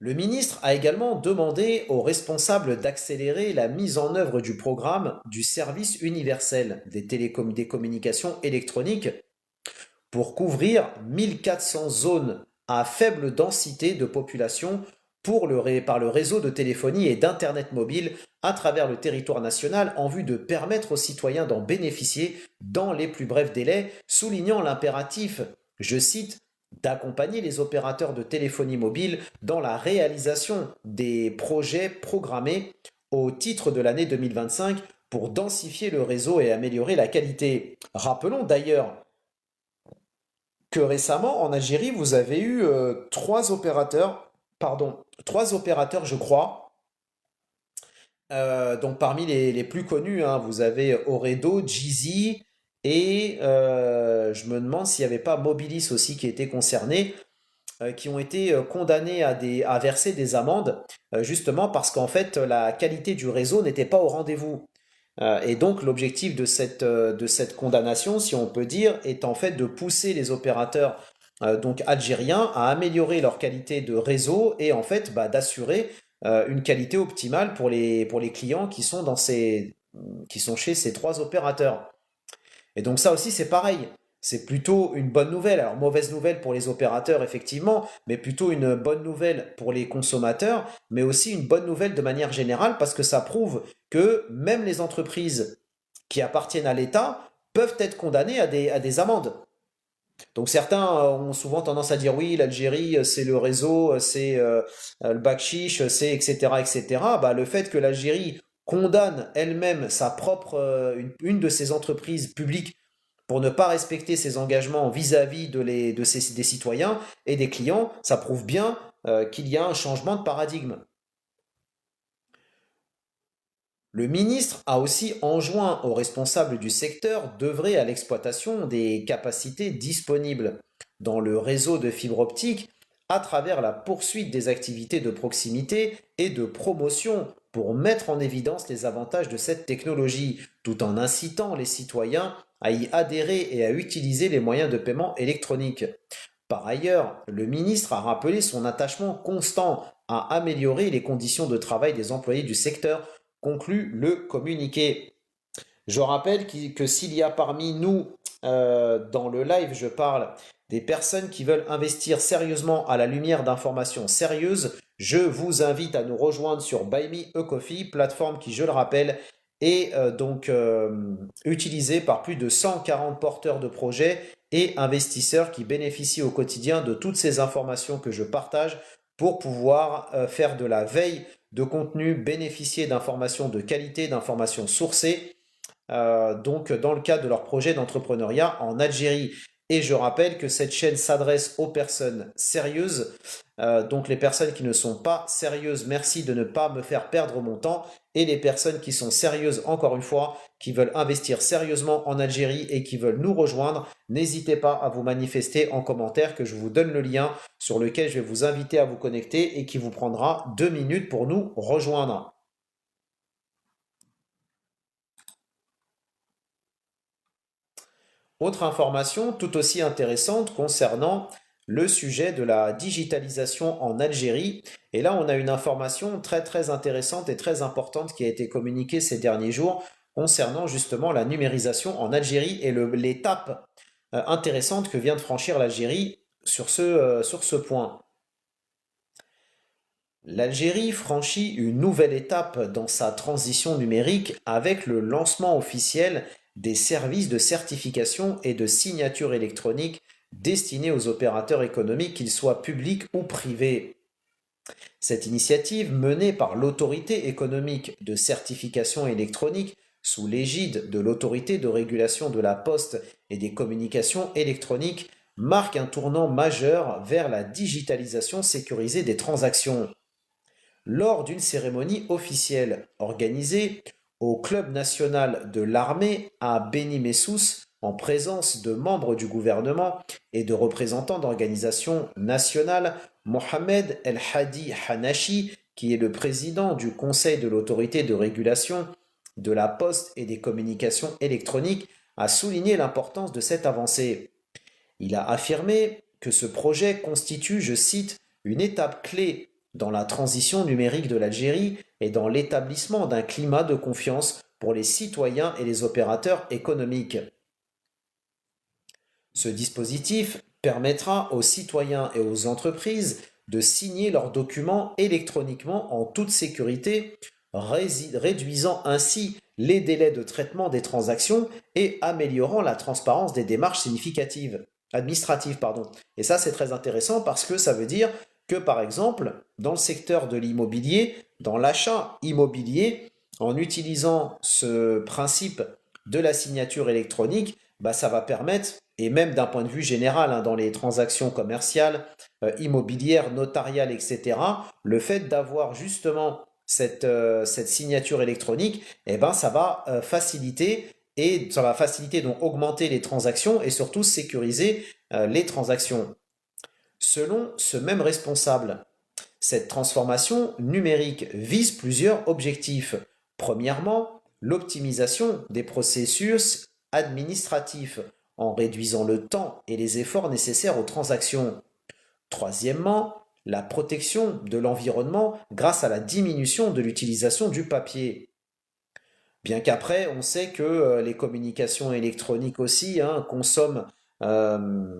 Le ministre a également demandé aux responsables d'accélérer la mise en œuvre du programme du service universel des communications électroniques pour couvrir 1400 zones à faible densité de population par le réseau de téléphonie et d'Internet mobile à travers le territoire national en vue de permettre aux citoyens d'en bénéficier dans les plus brefs délais, soulignant l'impératif, je cite, d'accompagner les opérateurs de téléphonie mobile dans la réalisation des projets programmés au titre de l'année 2025 pour densifier le réseau et améliorer la qualité. Rappelons d'ailleurs que récemment, en Algérie, vous avez eu trois opérateurs, je crois. Donc parmi les plus connus, hein, vous avez Oredo, Jeezy et je me demande s'il n'y avait pas Mobilis aussi qui était concerné, qui ont été condamnés à verser des amendes, justement parce qu'en fait la qualité du réseau n'était pas au rendez-vous. Et donc l'objectif de cette condamnation, si on peut dire, est en fait de pousser les opérateurs donc algériens à améliorer leur qualité de réseau et en fait d'assurer une qualité optimale pour les clients qui sont chez ces trois opérateurs. Et donc ça aussi, c'est pareil. C'est plutôt une bonne nouvelle. Alors, mauvaise nouvelle pour les opérateurs, effectivement, mais plutôt une bonne nouvelle pour les consommateurs, mais aussi une bonne nouvelle de manière générale parce que ça prouve que même les entreprises qui appartiennent à l'État peuvent être condamnées à des amendes. Donc certains ont souvent tendance à dire oui, l'Algérie, c'est le réseau, c'est le bakchiche, c'est etc., etc. Bah, le fait que l'Algérie condamne elle-même sa propre, une de ses entreprises publiques pour ne pas respecter ses engagements vis-à-vis des citoyens et des clients, ça prouve bien qu'il y a un changement de paradigme. Le ministre a aussi enjoint aux responsables du secteur d'œuvrer à l'exploitation des capacités disponibles dans le réseau de fibre optique à travers la poursuite des activités de proximité et de promotion pour mettre en évidence les avantages de cette technologie, tout en incitant les citoyens à y adhérer et à utiliser les moyens de paiement électroniques. Par ailleurs, le ministre a rappelé son attachement constant à améliorer les conditions de travail des employés du secteur, conclut le communiqué. Je rappelle que s'il y a parmi nous, dans le live, je parle des personnes qui veulent investir sérieusement à la lumière d'informations sérieuses, je vous invite à nous rejoindre sur Buy Me a Coffee, plateforme qui, je le rappelle, est donc utilisée par plus de 140 porteurs de projets et investisseurs qui bénéficient au quotidien de toutes ces informations que je partage pour pouvoir faire de la veille de contenu, bénéficier d'informations de qualité, d'informations sourcées, donc dans le cadre de leur projet d'entrepreneuriat en Algérie. Et je rappelle que cette chaîne s'adresse aux personnes sérieuses, donc les personnes qui ne sont pas sérieuses, merci de ne pas me faire perdre mon temps, et les personnes qui sont sérieuses, encore une fois, qui veulent investir sérieusement en Algérie et qui veulent nous rejoindre, n'hésitez pas à vous manifester en commentaire que je vous donne le lien sur lequel je vais vous inviter à vous connecter et qui vous prendra 2 minutes pour nous rejoindre. Autre information tout aussi intéressante concernant le sujet de la digitalisation en Algérie. Et là, on a une information très très intéressante et très importante qui a été communiquée ces derniers jours concernant justement la numérisation en Algérie et l'étape intéressante que vient de franchir l'Algérie sur ce point. L'Algérie franchit une nouvelle étape dans sa transition numérique avec le lancement officiel des services de certification et de signature électronique destinés aux opérateurs économiques, qu'ils soient publics ou privés. Cette initiative, menée par l'Autorité économique de certification électronique sous l'égide de l'Autorité de régulation de la poste et des communications électroniques, marque un tournant majeur vers la digitalisation sécurisée des transactions. Lors d'une cérémonie officielle organisée au Club national de l'armée à Beni Messous en présence de membres du gouvernement et de représentants d'organisations nationales. Mohamed El Hadi Hanashi, qui est le président du Conseil de l'autorité de régulation de la poste et des communications électroniques, a souligné l'importance de cette avancée. Il a affirmé que ce projet constitue, je cite, une étape clé dans la transition numérique de l'Algérie et dans l'établissement d'un climat de confiance pour les citoyens et les opérateurs économiques. Ce dispositif permettra aux citoyens et aux entreprises de signer leurs documents électroniquement en toute sécurité, réduisant ainsi les délais de traitement des transactions et améliorant la transparence des démarches administratives. Et ça, c'est très intéressant parce que ça veut dire que, par exemple, dans le secteur de l'immobilier, dans l'achat immobilier, en utilisant ce principe de la signature électronique, bah, ça va permettre, et même d'un point de vue général, hein, dans les transactions commerciales, immobilières, notariales, etc., le fait d'avoir justement cette signature électronique, eh ben, ça va faciliter, donc augmenter les transactions et surtout sécuriser les transactions. Selon ce même responsable, cette transformation numérique vise plusieurs objectifs. Premièrement, l'optimisation des processus administratifs en réduisant le temps et les efforts nécessaires aux transactions. Troisièmement, la protection de l'environnement grâce à la diminution de l'utilisation du papier. Bien qu'après, on sait que les communications électroniques aussi, hein, consomment de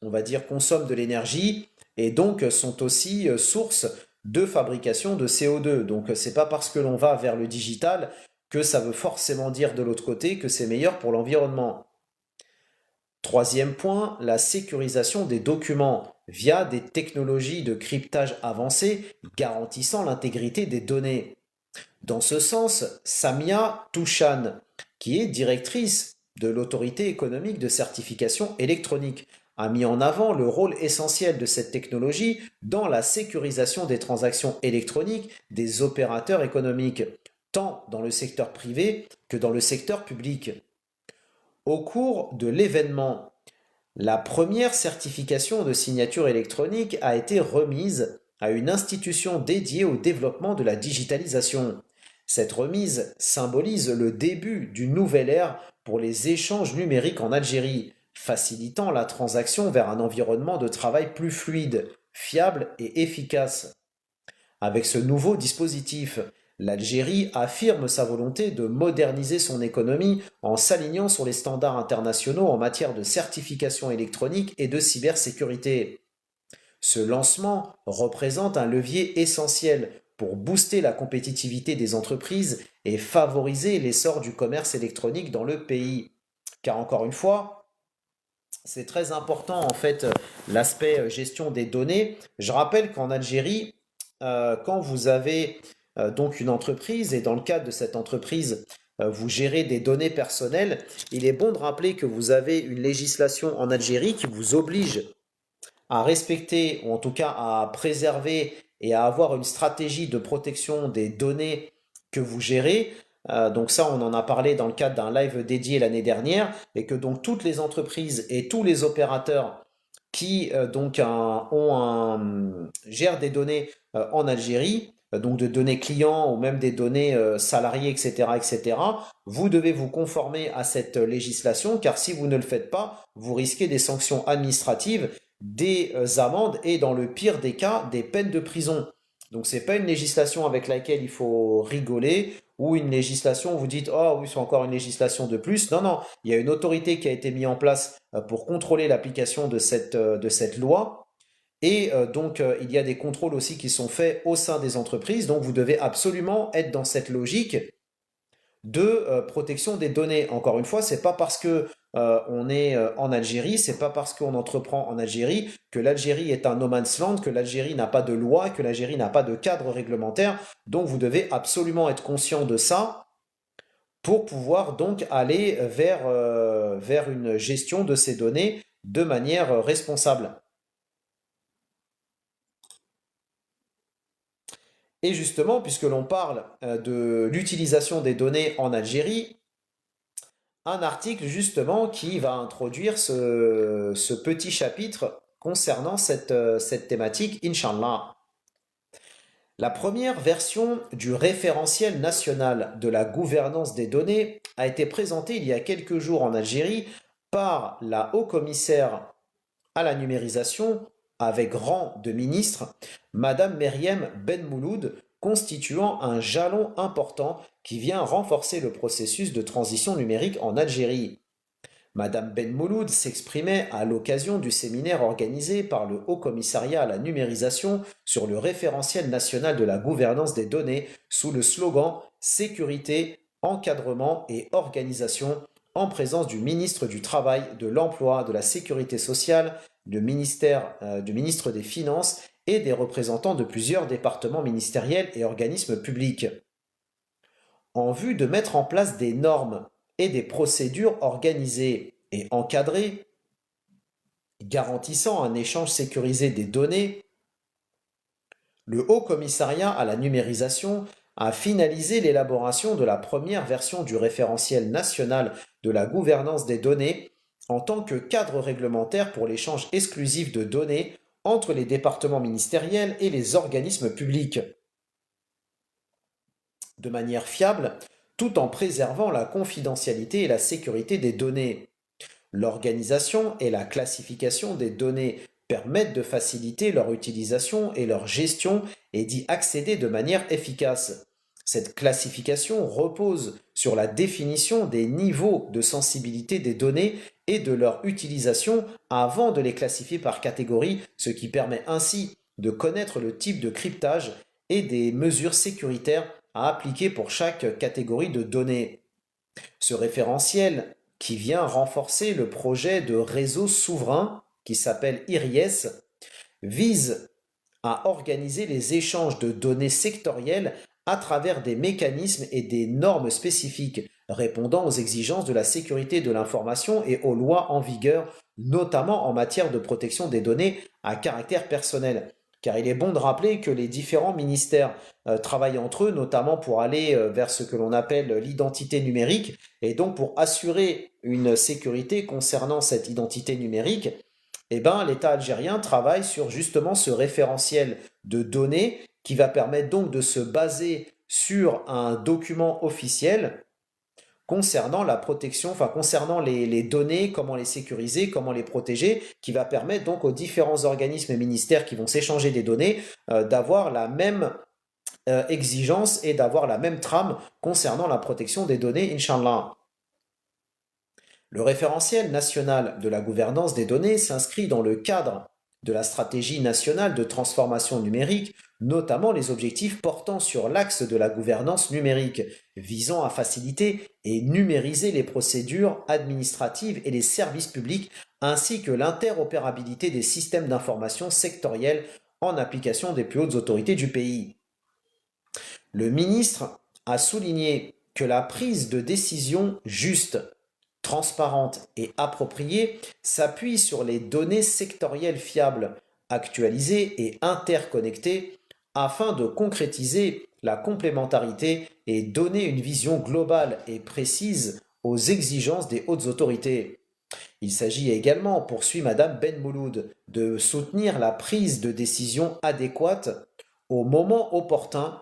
on va dire, consomment de l'énergie et donc sont aussi source de fabrication de CO2. Donc c'est pas parce que l'on va vers le digital que ça veut forcément dire de l'autre côté que c'est meilleur pour l'environnement. Troisième point, la sécurisation des documents via des technologies de cryptage avancées garantissant l'intégrité des données. Dans ce sens, Samia Touchan, qui est directrice de l'autorité économique de certification électronique, a mis en avant le rôle essentiel de cette technologie dans la sécurisation des transactions électroniques des opérateurs économiques, tant dans le secteur privé que dans le secteur public. Au cours de l'événement, la première certification de signature électronique a été remise à une institution dédiée au développement de la digitalisation. Cette remise symbolise le début d'une nouvelle ère pour les échanges numériques en Algérie, facilitant la transaction vers un environnement de travail plus fluide, fiable et efficace. Avec ce nouveau dispositif, l'Algérie affirme sa volonté de moderniser son économie en s'alignant sur les standards internationaux en matière de certification électronique et de cybersécurité. Ce lancement représente un levier essentiel pour booster la compétitivité des entreprises et favoriser l'essor du commerce électronique dans le pays. Car encore une fois, c'est très important en fait l'aspect gestion des données. Je rappelle qu'en Algérie, quand vous avez donc une entreprise et dans le cadre de cette entreprise, vous gérez des données personnelles, il est bon de rappeler que vous avez une législation en Algérie qui vous oblige à respecter ou en tout cas à préserver et à avoir une stratégie de protection des données que vous gérez. Donc ça, on en a parlé dans le cadre d'un live dédié l'année dernière et que donc toutes les entreprises et tous les opérateurs qui gèrent des données en Algérie, donc de données clients ou même des données salariés, etc., etc., vous devez vous conformer à cette législation car si vous ne le faites pas, vous risquez des sanctions administratives, des amendes et dans le pire des cas, des peines de prison. Donc c'est pas une législation avec laquelle il faut rigoler ou une législation où vous dites oh oui c'est encore une législation de plus. Non non, il y a une autorité qui a été mise en place pour contrôler l'application de cette loi et il y a des contrôles aussi qui sont faits au sein des entreprises. Donc vous devez absolument être dans cette logique de protection des données. Encore une fois, c'est pas parce que on est en Algérie, c'est pas parce qu'on entreprend en Algérie que l'Algérie est un no man's land, que l'Algérie n'a pas de loi, que l'Algérie n'a pas de cadre réglementaire. Donc vous devez absolument être conscient de ça pour pouvoir donc aller vers une gestion de ces données de manière responsable. Et justement, puisque l'on parle de l'utilisation des données en Algérie, un article justement qui va introduire ce petit chapitre concernant cette thématique, Inch'Allah. La première version du référentiel national de la gouvernance des données a été présentée il y a quelques jours en Algérie par la haut-commissaire à la numérisation avec rang de ministre, Madame Meriem Ben Mouloud, constituant un jalon important qui vient renforcer le processus de transition numérique en Algérie. Madame Ben Mouloud s'exprimait à l'occasion du séminaire organisé par le Haut Commissariat à la numérisation sur le référentiel national de la gouvernance des données sous le slogan Sécurité, encadrement et organisation en présence du ministre du Travail, de l'Emploi, de la Sécurité sociale, du ministre des Finances et des représentants de plusieurs départements ministériels et organismes publics en vue de mettre en place des normes et des procédures organisées et encadrées, garantissant un échange sécurisé des données, le Haut Commissariat à la numérisation a finalisé l'élaboration de la première version du référentiel national de la gouvernance des données en tant que cadre réglementaire pour l'échange exclusif de données entre les départements ministériels et les organismes publics de manière fiable, tout en préservant la confidentialité et la sécurité des données. L'organisation et la classification des données permettent de faciliter leur utilisation et leur gestion et d'y accéder de manière efficace. Cette classification repose sur la définition des niveaux de sensibilité des données et de leur utilisation avant de les classifier par catégorie, ce qui permet ainsi de connaître le type de cryptage et des mesures sécuritaires à appliquer pour chaque catégorie de données. Ce référentiel, qui vient renforcer le projet de réseau souverain qui s'appelle IRIES, vise à organiser les échanges de données sectorielles à travers des mécanismes et des normes spécifiques répondant aux exigences de la sécurité de l'information et aux lois en vigueur, notamment en matière de protection des données à caractère personnel. Car il est bon de rappeler que les différents ministères travaillent entre eux, notamment pour aller vers ce que l'on appelle l'identité numérique, et donc pour assurer une sécurité concernant cette identité numérique, eh ben, l'État algérien travaille sur justement ce référentiel de données qui va permettre donc de se baser sur un document officiel concernant la protection, enfin concernant les données, comment les sécuriser, comment les protéger, qui va permettre donc aux différents organismes et ministères qui vont s'échanger des données d'avoir la même exigence et d'avoir la même trame concernant la protection des données, Inch'Allah. Le référentiel national de la gouvernance des données s'inscrit dans le cadre de la stratégie nationale de transformation numérique, notamment les objectifs portant sur l'axe de la gouvernance numérique, visant à faciliter et numériser les procédures administratives et les services publics, ainsi que l'interopérabilité des systèmes d'information sectoriels en application des plus hautes autorités du pays. Le ministre a souligné que la prise de décision juste, transparente et appropriée s'appuie sur les données sectorielles fiables, actualisées et interconnectées afin de concrétiser la complémentarité et donner une vision globale et précise aux exigences des hautes autorités. Il s'agit également, poursuit Madame Ben Mouloud, de soutenir la prise de décision adéquate au moment opportun,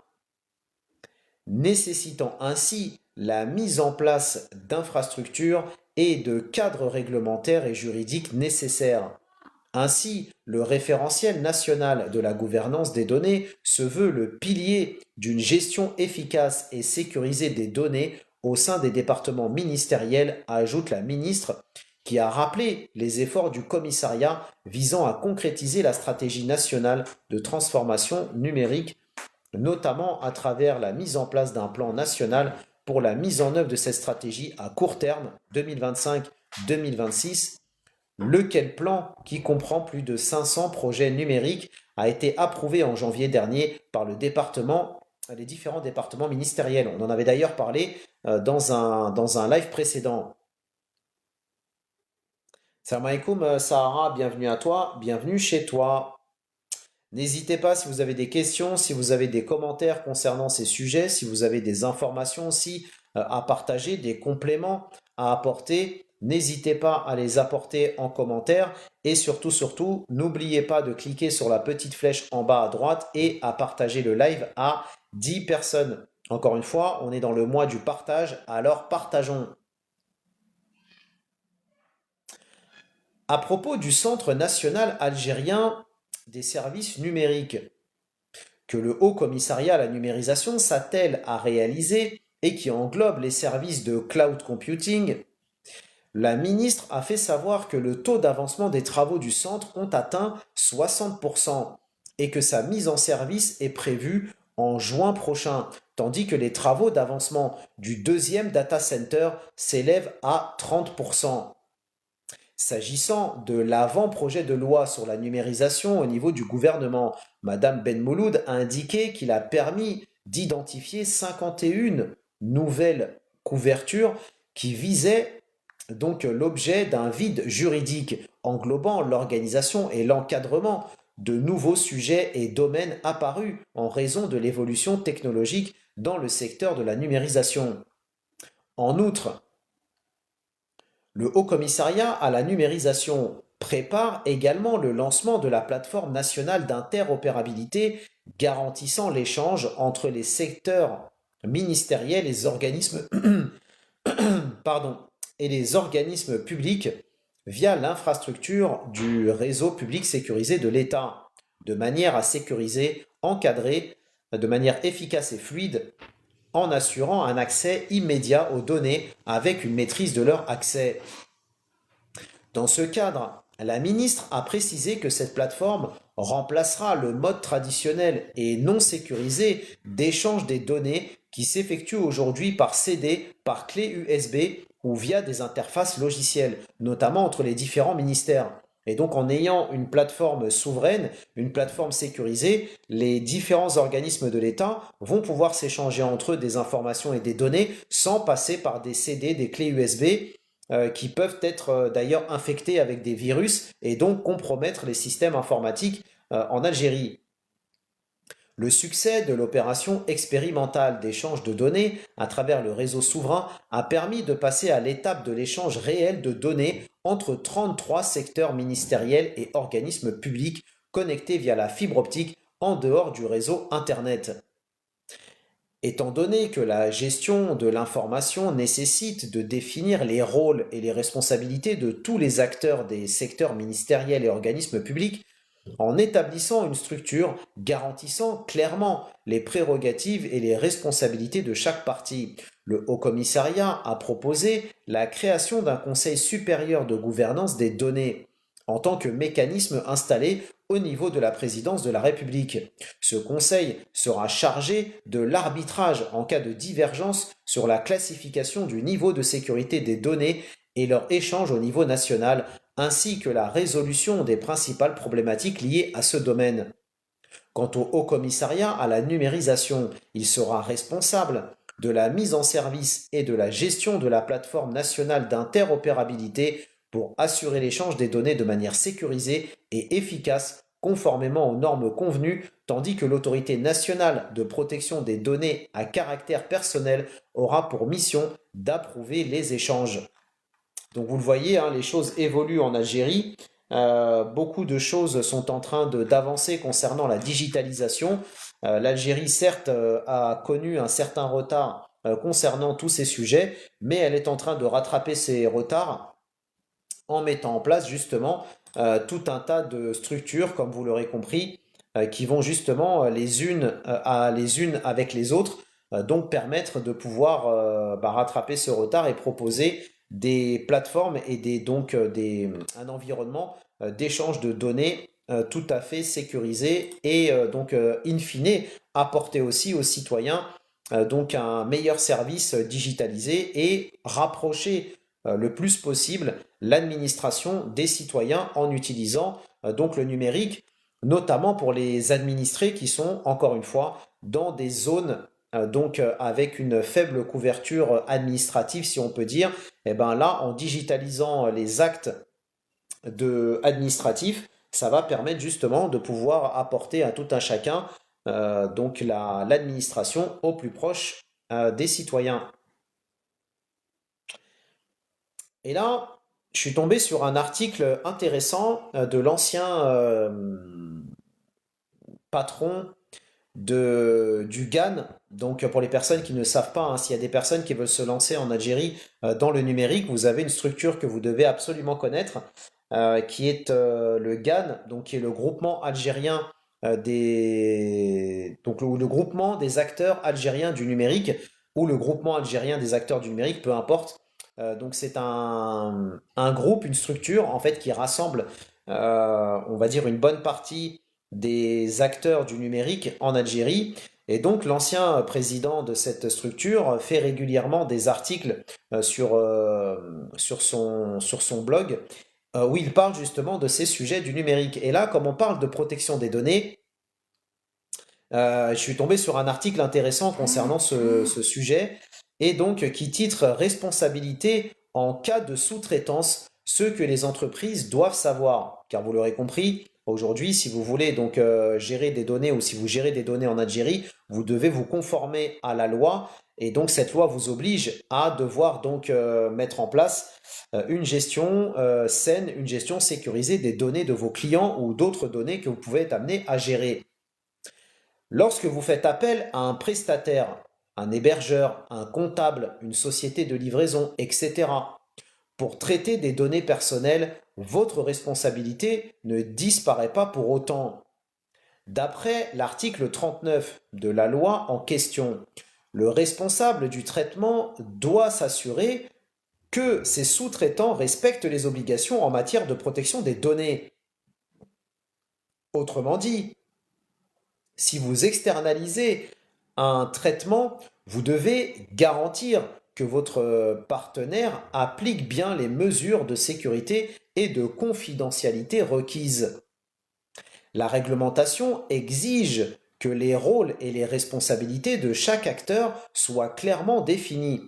nécessitant ainsi la mise en place d'infrastructures et de cadres réglementaires et juridiques nécessaires. Ainsi, le référentiel national de la gouvernance des données se veut le pilier d'une gestion efficace et sécurisée des données au sein des départements ministériels, ajoute la ministre, qui a rappelé les efforts du commissariat visant à concrétiser la stratégie nationale de transformation numérique, notamment à travers la mise en place d'un plan national pour la mise en œuvre de cette stratégie à court terme 2025-2026, lequel plan, qui comprend plus de 500 projets numériques, a été approuvé en janvier dernier par les différents départements ministériels. On en avait d'ailleurs parlé dans un live précédent. Salam alaikum Sahara, bienvenue à toi, bienvenue chez toi. N'hésitez pas si vous avez des questions, si vous avez des commentaires concernant ces sujets, si vous avez des informations aussi à partager, des compléments à apporter. N'hésitez pas à les apporter en commentaire et surtout, surtout, n'oubliez pas de cliquer sur la petite flèche en bas à droite et à partager le live à 10 personnes. Encore une fois, on est dans le mois du partage, alors partageons. À propos du Centre national algérien des services numériques, que le Haut Commissariat à la numérisation s'attelle à réaliser et qui englobe les services de cloud computing, la ministre a fait savoir que le taux d'avancement des travaux du centre ont atteint 60% et que sa mise en service est prévue en juin prochain, tandis que les travaux d'avancement du deuxième data center s'élèvent à 30%. S'agissant de l'avant-projet de loi sur la numérisation au niveau du gouvernement, Madame Ben Mouloud a indiqué qu'il a permis d'identifier 51 nouvelles couvertures qui visaient donc l'objet d'un vide juridique englobant l'organisation et l'encadrement de nouveaux sujets et domaines apparus en raison de l'évolution technologique dans le secteur de la numérisation. En outre, le Haut Commissariat à la numérisation prépare également le lancement de la plateforme nationale d'interopérabilité garantissant l'échange entre les secteurs ministériels et les organismes, pardon, et les organismes publics via l'infrastructure du réseau public sécurisé de l'État, de manière à sécuriser, encadrer de manière efficace et fluide en assurant un accès immédiat aux données avec une maîtrise de leur accès. Dans ce cadre, la ministre a précisé que cette plateforme remplacera le mode traditionnel et non sécurisé d'échange des données qui s'effectue aujourd'hui par CD, par clé USB ou via des interfaces logicielles, notamment entre les différents ministères. Et donc en ayant une plateforme souveraine, une plateforme sécurisée, les différents organismes de l'État vont pouvoir s'échanger entre eux des informations et des données sans passer par des CD, des clés USB qui peuvent être d'ailleurs infectés avec des virus et donc compromettre les systèmes informatiques en Algérie. Le succès de l'opération expérimentale d'échange de données à travers le réseau souverain a permis de passer à l'étape de l'échange réel de données entre 33 secteurs ministériels et organismes publics connectés via la fibre optique en dehors du réseau Internet. Étant donné que la gestion de l'information nécessite de définir les rôles et les responsabilités de tous les acteurs des secteurs ministériels et organismes publics, en établissant une structure garantissant clairement les prérogatives et les responsabilités de chaque partie. Le Haut Commissariat a proposé la création d'un Conseil supérieur de gouvernance des données en tant que mécanisme installé au niveau de la présidence de la République. Ce conseil sera chargé de l'arbitrage en cas de divergence sur la classification du niveau de sécurité des données et leur échange au niveau national, ainsi que la résolution des principales problématiques liées à ce domaine. Quant au Haut Commissariat à la numérisation, il sera responsable de la mise en service et de la gestion de la plateforme nationale d'interopérabilité pour assurer l'échange des données de manière sécurisée et efficace conformément aux normes convenues, tandis que l'autorité nationale de protection des données à caractère personnel aura pour mission d'approuver les échanges. Donc vous le voyez, hein, les choses évoluent en Algérie. Beaucoup de choses sont en train d'avancer concernant la digitalisation. L'Algérie, certes, a connu un certain retard concernant tous ces sujets, mais elle est en train de rattraper ces retards en mettant en place justement tout un tas de structures, comme vous l'aurez compris, qui vont justement les unes avec les autres, donc permettre de pouvoir rattraper ce retard et proposer des plateformes et un environnement d'échange de données tout à fait sécurisé et in fine apporter aussi aux citoyens donc un meilleur service digitalisé et rapprocher le plus possible l'administration des citoyens en utilisant donc le numérique, notamment pour les administrés qui sont, encore une fois, dans des zones avec une faible couverture administrative, si on peut dire. Et ben là, en digitalisant les actes administratifs, Ça va permettre justement de pouvoir apporter à tout un chacun donc l'administration au plus proche des citoyens. Et là, je suis tombé sur un article intéressant de l'ancien patron du GAN. Donc, pour les personnes qui ne savent pas, hein, s'il y a des personnes qui veulent se lancer en Algérie dans le numérique, vous avez une structure que vous devez absolument connaître, qui est le GAN, donc qui est le groupement algérien donc le groupement des acteurs algériens du numérique, ou le groupement algérien des acteurs du numérique, peu importe. Donc c'est un groupe, une structure en fait qui rassemble, on va dire, une bonne partie des acteurs du numérique en Algérie. Et donc l'ancien président de cette structure fait régulièrement des articles sur son blog où il parle justement de ces sujets du numérique. Et là, comme on parle de protection des données, je suis tombé sur un article intéressant concernant ce sujet, et donc qui titre Responsabilité en cas de sous-traitance, ce que les entreprises doivent savoir. Car vous l'aurez compris, aujourd'hui, si vous voulez donc gérer des données, ou si vous gérez des données en Algérie, vous devez vous conformer à la loi, et donc cette loi vous oblige à devoir donc mettre en place une gestion saine, une gestion sécurisée des données de vos clients ou d'autres données que vous pouvez être amené à gérer. Lorsque vous faites appel à un prestataire, un hébergeur, un comptable, une société de livraison, etc., pour traiter des données personnelles, votre responsabilité ne disparaît pas pour autant. D'après l'article 39 de la loi en question, le responsable du traitement doit s'assurer que ses sous-traitants respectent les obligations en matière de protection des données. Autrement dit, si vous externalisez un traitement, vous devez garantir que votre partenaire applique bien les mesures de sécurité et de confidentialité requises. La réglementation exige que les rôles et les responsabilités de chaque acteur soient clairement définis.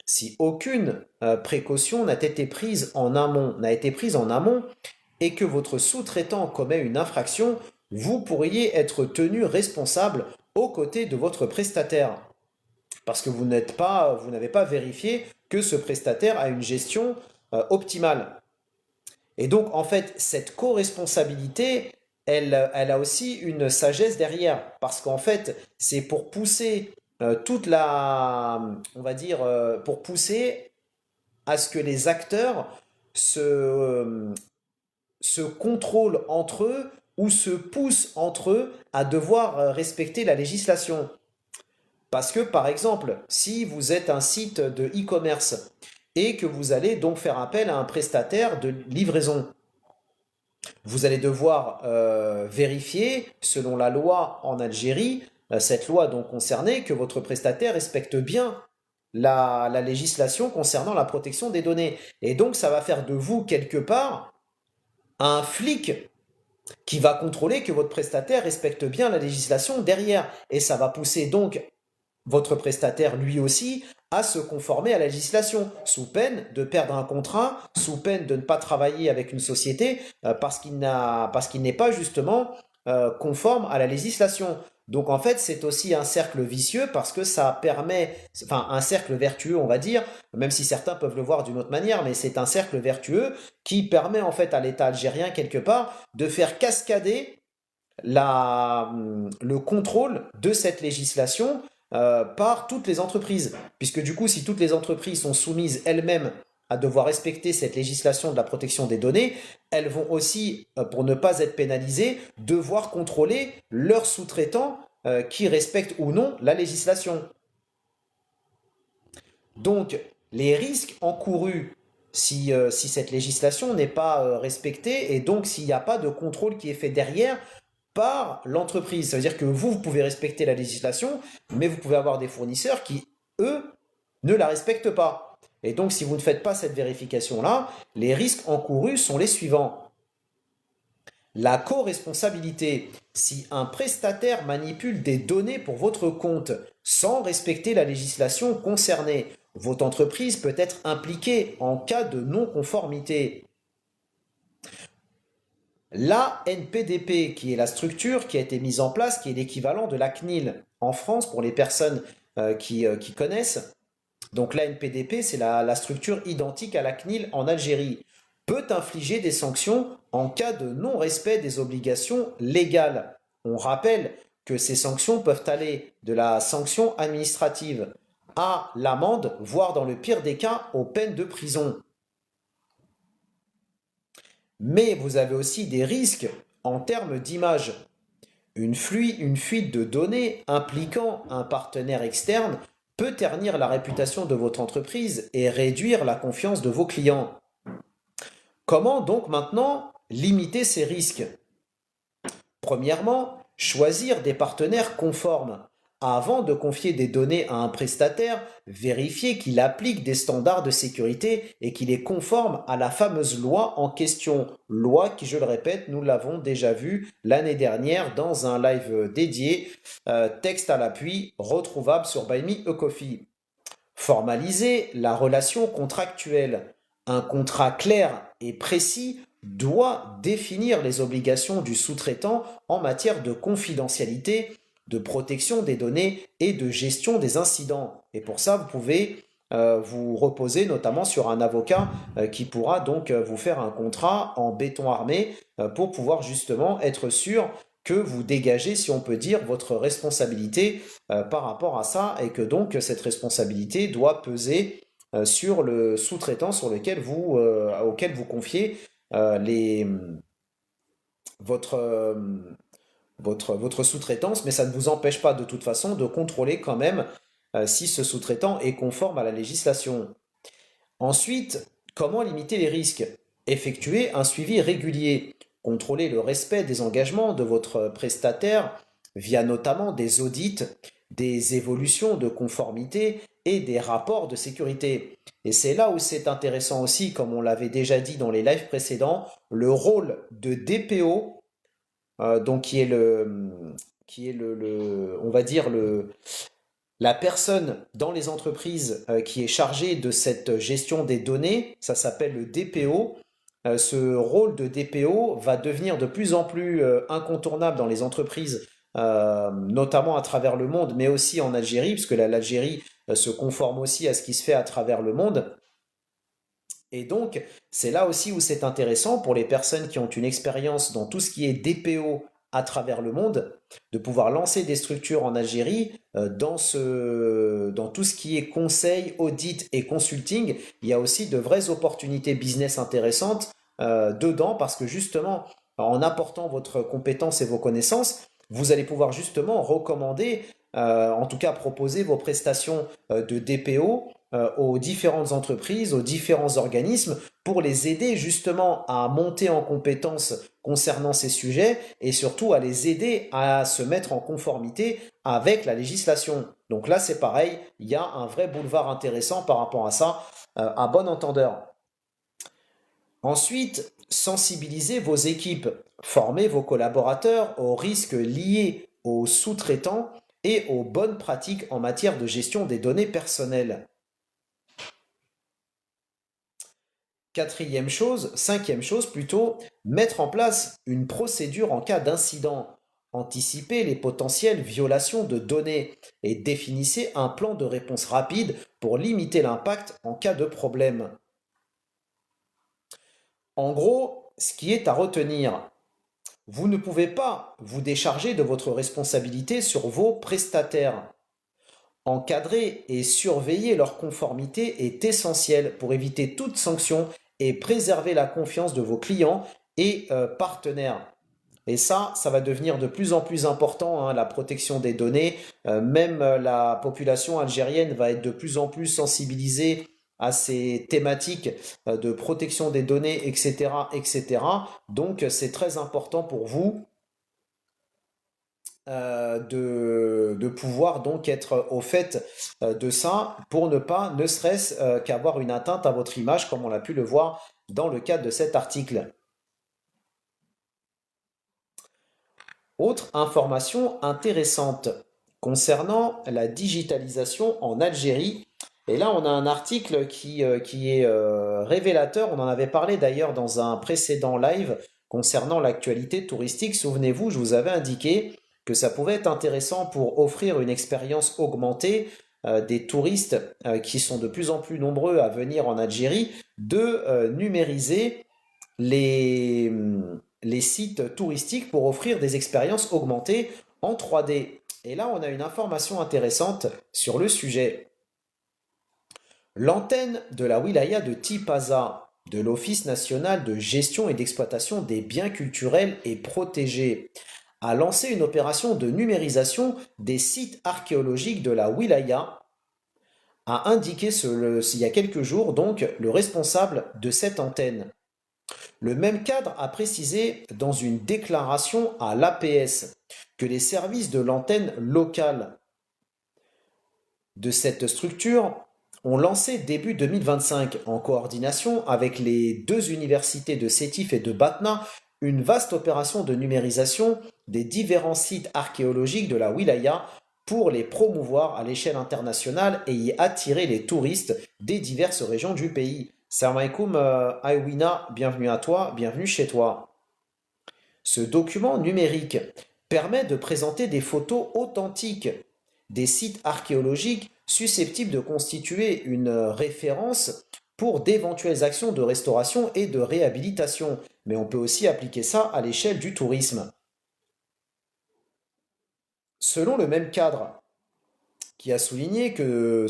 Si aucune précaution n'a été prise en amont et que votre sous-traitant commet une infraction, vous pourriez être tenu responsable aux côtés de votre prestataire. Parce que vous n'avez pas vérifié que ce prestataire a une gestion optimale. Et donc, en fait, cette co-responsabilité, elle a aussi une sagesse derrière. Parce qu'en fait, c'est pour pousser on va dire, pour pousser à ce que les acteurs se contrôlent entre eux ou se poussent entre eux à devoir respecter la législation. Parce que, par exemple, si vous êtes un site de e-commerce et que vous allez donc faire appel à un prestataire de livraison, vous allez devoir vérifier, selon la loi en Algérie, cette loi donc concernée, que votre prestataire respecte bien la législation concernant la protection des données. Et donc, ça va faire de vous, quelque part, un flic qui va contrôler que votre prestataire respecte bien la législation derrière. Et ça va pousser donc votre prestataire, lui aussi, à se conformer à la législation, sous peine de perdre un contrat, sous peine de ne pas travailler avec une société parce qu'il n'est pas justement conforme à la législation. Donc en fait, c'est aussi un cercle vicieux parce que ça permet, enfin un cercle vertueux, on va dire, même si certains peuvent le voir d'une autre manière, mais c'est un cercle vertueux qui permet en fait à l'État algérien quelque part de faire cascader le contrôle de cette législation par toutes les entreprises. Puisque du coup, si toutes les entreprises sont soumises elles-mêmes à devoir respecter cette législation de la protection des données, elles vont aussi, pour ne pas être pénalisées, devoir contrôler leurs sous-traitants qui respectent ou non la législation. Donc, les risques encourus si cette législation n'est pas respectée et donc s'il n'y a pas de contrôle qui est fait derrière par l'entreprise. Ça veut dire que vous pouvez respecter la législation, mais vous pouvez avoir des fournisseurs qui, eux, ne la respectent pas. Et donc, si vous ne faites pas cette vérification-là, les risques encourus sont les suivants. La co-responsabilité. Si un prestataire manipule des données pour votre compte sans respecter la législation concernée, votre entreprise peut être impliquée en cas de non-conformité. La NPDP, qui est la structure qui a été mise en place, qui est l'équivalent de la CNIL en France pour les personnes qui connaissent. Donc la NPDP, c'est la structure identique à la CNIL en Algérie, peut infliger des sanctions en cas de non-respect des obligations légales. On rappelle que ces sanctions peuvent aller de la sanction administrative à l'amende, voire dans le pire des cas, aux peines de prison. Mais vous avez aussi des risques en termes d'image. Une fuite de données impliquant un partenaire externe peut ternir la réputation de votre entreprise et réduire la confiance de vos clients. Comment donc maintenant limiter ces risques? Premièrement, choisir des partenaires conformes. Avant de confier des données à un prestataire, vérifiez qu'il applique des standards de sécurité et qu'il est conforme à la fameuse loi en question. Loi qui, je le répète, nous l'avons déjà vue l'année dernière dans un live dédié, texte à l'appui, retrouvable sur Buy Me a Coffee. Formaliser la relation contractuelle. Un contrat clair et précis doit définir les obligations du sous-traitant en matière de confidentialité, de protection des données et de gestion des incidents. Et pour ça, vous pouvez vous reposer notamment sur un avocat qui pourra donc vous faire un contrat en béton armé pour pouvoir justement être sûr que vous dégagez, si on peut dire, votre responsabilité par rapport à ça et que donc cette responsabilité doit peser sur le sous-traitant auquel vous confiez les, votre, votre sous-traitance, mais ça ne vous empêche pas de toute façon de contrôler quand même si ce sous-traitant est conforme à la législation. Ensuite, comment limiter les risques? Effectuer un suivi régulier, contrôler le respect des engagements de votre prestataire via notamment des audits, des évolutions de conformité et des rapports de sécurité. Et c'est là où c'est intéressant aussi, comme on l'avait déjà dit dans les lives précédents, le rôle de DPO, donc qui est on va dire la personne dans les entreprises qui est chargée de cette gestion des données. Ça s'appelle le DPO. Ce rôle de DPO va devenir de plus en plus incontournable dans les entreprises, notamment à travers le monde, mais aussi en Algérie, puisque l'Algérie se conforme aussi à ce qui se fait à travers le monde. Et donc, c'est là aussi où c'est intéressant pour les personnes qui ont une expérience dans tout ce qui est DPO à travers le monde, de pouvoir lancer des structures en Algérie dans tout ce qui est conseil, audit et consulting. Il y a aussi de vraies opportunités business intéressantes dedans parce que justement, en apportant votre compétence et vos connaissances, vous allez pouvoir justement recommander, en tout cas proposer vos prestations de DPO aux différentes entreprises, aux différents organismes pour les aider justement à monter en compétences concernant ces sujets et surtout à les aider à se mettre en conformité avec la législation. Donc là, c'est pareil, il y a un vrai boulevard intéressant par rapport à ça, à bon entendeur. Ensuite, sensibilisez vos équipes, formez vos collaborateurs aux risques liés aux sous-traitants et aux bonnes pratiques en matière de gestion des données personnelles. Cinquième chose plutôt, mettre en place une procédure en cas d'incident. Anticipez les potentielles violations de données et définissez un plan de réponse rapide pour limiter l'impact en cas de problème. En gros, ce qui est à retenir, vous ne pouvez pas vous décharger de votre responsabilité sur vos prestataires. Encadrer et surveiller leur conformité est essentiel pour éviter toute sanction et préserver la confiance de vos clients et partenaires. Et ça va devenir de plus en plus important, hein, la protection des données. Même la population algérienne va être de plus en plus sensibilisée à ces thématiques de protection des données, etc., etc. Donc, c'est très important pour vous de pouvoir donc être au fait de ça pour ne pas, ne serait-ce qu'avoir une atteinte à votre image, comme on a pu le voir dans le cadre de cet article. Autre information intéressante concernant la digitalisation en Algérie. Et là, on a un article qui est révélateur. On en avait parlé d'ailleurs dans un précédent live concernant l'actualité touristique. Souvenez-vous, je vous avais indiqué que ça pouvait être intéressant pour offrir une expérience augmentée des touristes qui sont de plus en plus nombreux à venir en Algérie, de numériser les, les sites touristiques pour offrir des expériences augmentées en 3D. Et là, on a une information intéressante sur le sujet. L'antenne de la wilaya de Tipaza, de l'Office national de gestion et d'exploitation des biens culturels et protégés, a lancé une opération de numérisation des sites archéologiques de la wilaya, a indiqué il y a quelques jours donc le responsable de cette antenne. Le même cadre a précisé dans une déclaration à l'APS que les services de l'antenne locale de cette structure ont lancé début 2025, en coordination avec les deux universités de Sétif et de Batna, une vaste opération de numérisation des différents sites archéologiques de la wilaya pour les promouvoir à l'échelle internationale et y attirer les touristes des diverses régions du pays. Salam alaikum, Aïwina, bienvenue à toi, bienvenue chez toi. Ce document numérique permet de présenter des photos authentiques des sites archéologiques susceptibles de constituer une référence pour d'éventuelles actions de restauration et de réhabilitation. Mais on peut aussi appliquer ça à l'échelle du tourisme. Selon le même cadre, qui a souligné que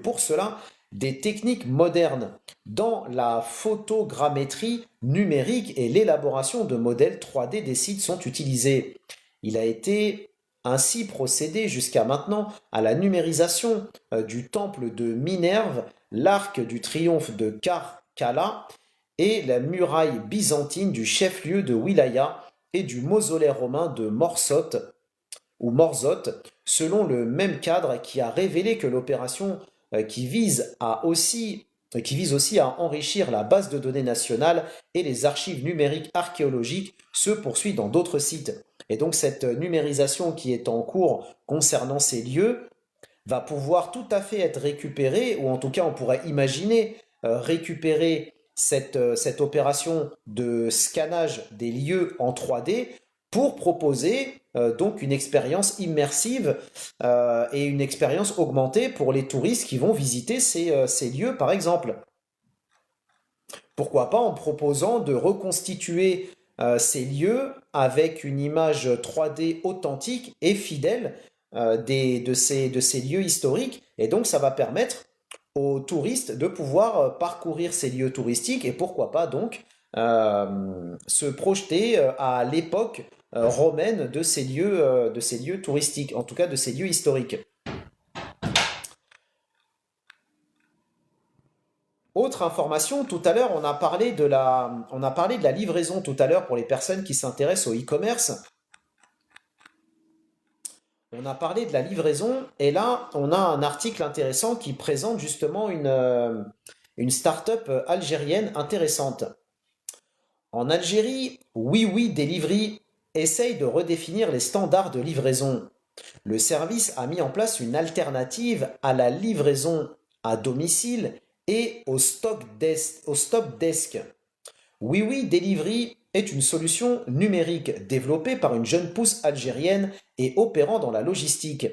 pour cela, des techniques modernes dans la photogrammétrie numérique et l'élaboration de modèles 3D des sites sont utilisées. Il a été ainsi procédé jusqu'à maintenant à la numérisation du temple de Minerve, l'arc du triomphe de Karkala et la muraille byzantine du chef-lieu de Wilaya et du mausolée romain de Morsot, selon le même cadre qui a révélé que l'opération qui vise aussi à enrichir la base de données nationale et les archives numériques archéologiques se poursuit dans d'autres sites. Et donc cette numérisation qui est en cours concernant ces lieux va pouvoir tout à fait être récupérée, ou en tout cas on pourrait imaginer récupérer cette opération de scannage des lieux en 3D pour proposer donc une expérience immersive et une expérience augmentée pour les touristes qui vont visiter ces lieux par exemple. Pourquoi pas en proposant de reconstituer ces lieux avec une image 3D authentique et fidèle de ces lieux historiques. Et donc ça va permettre aux touristes de pouvoir parcourir ces lieux touristiques et pourquoi pas donc se projeter à l'époque romaine de ces lieux touristiques, en tout cas de ces lieux historiques. Autre information, tout à l'heure on a parlé de la livraison tout à l'heure pour les personnes qui s'intéressent au e-commerce. On a parlé de la livraison et là on a un article intéressant qui présente justement une start-up algérienne intéressante. En Algérie, Oui Oui Delivery essaye de redéfinir les standards de livraison. Le service a mis en place une alternative à la livraison à domicile et au stop desk. Oui Oui Delivery est une solution numérique développée par une jeune pousse algérienne et opérant dans la logistique.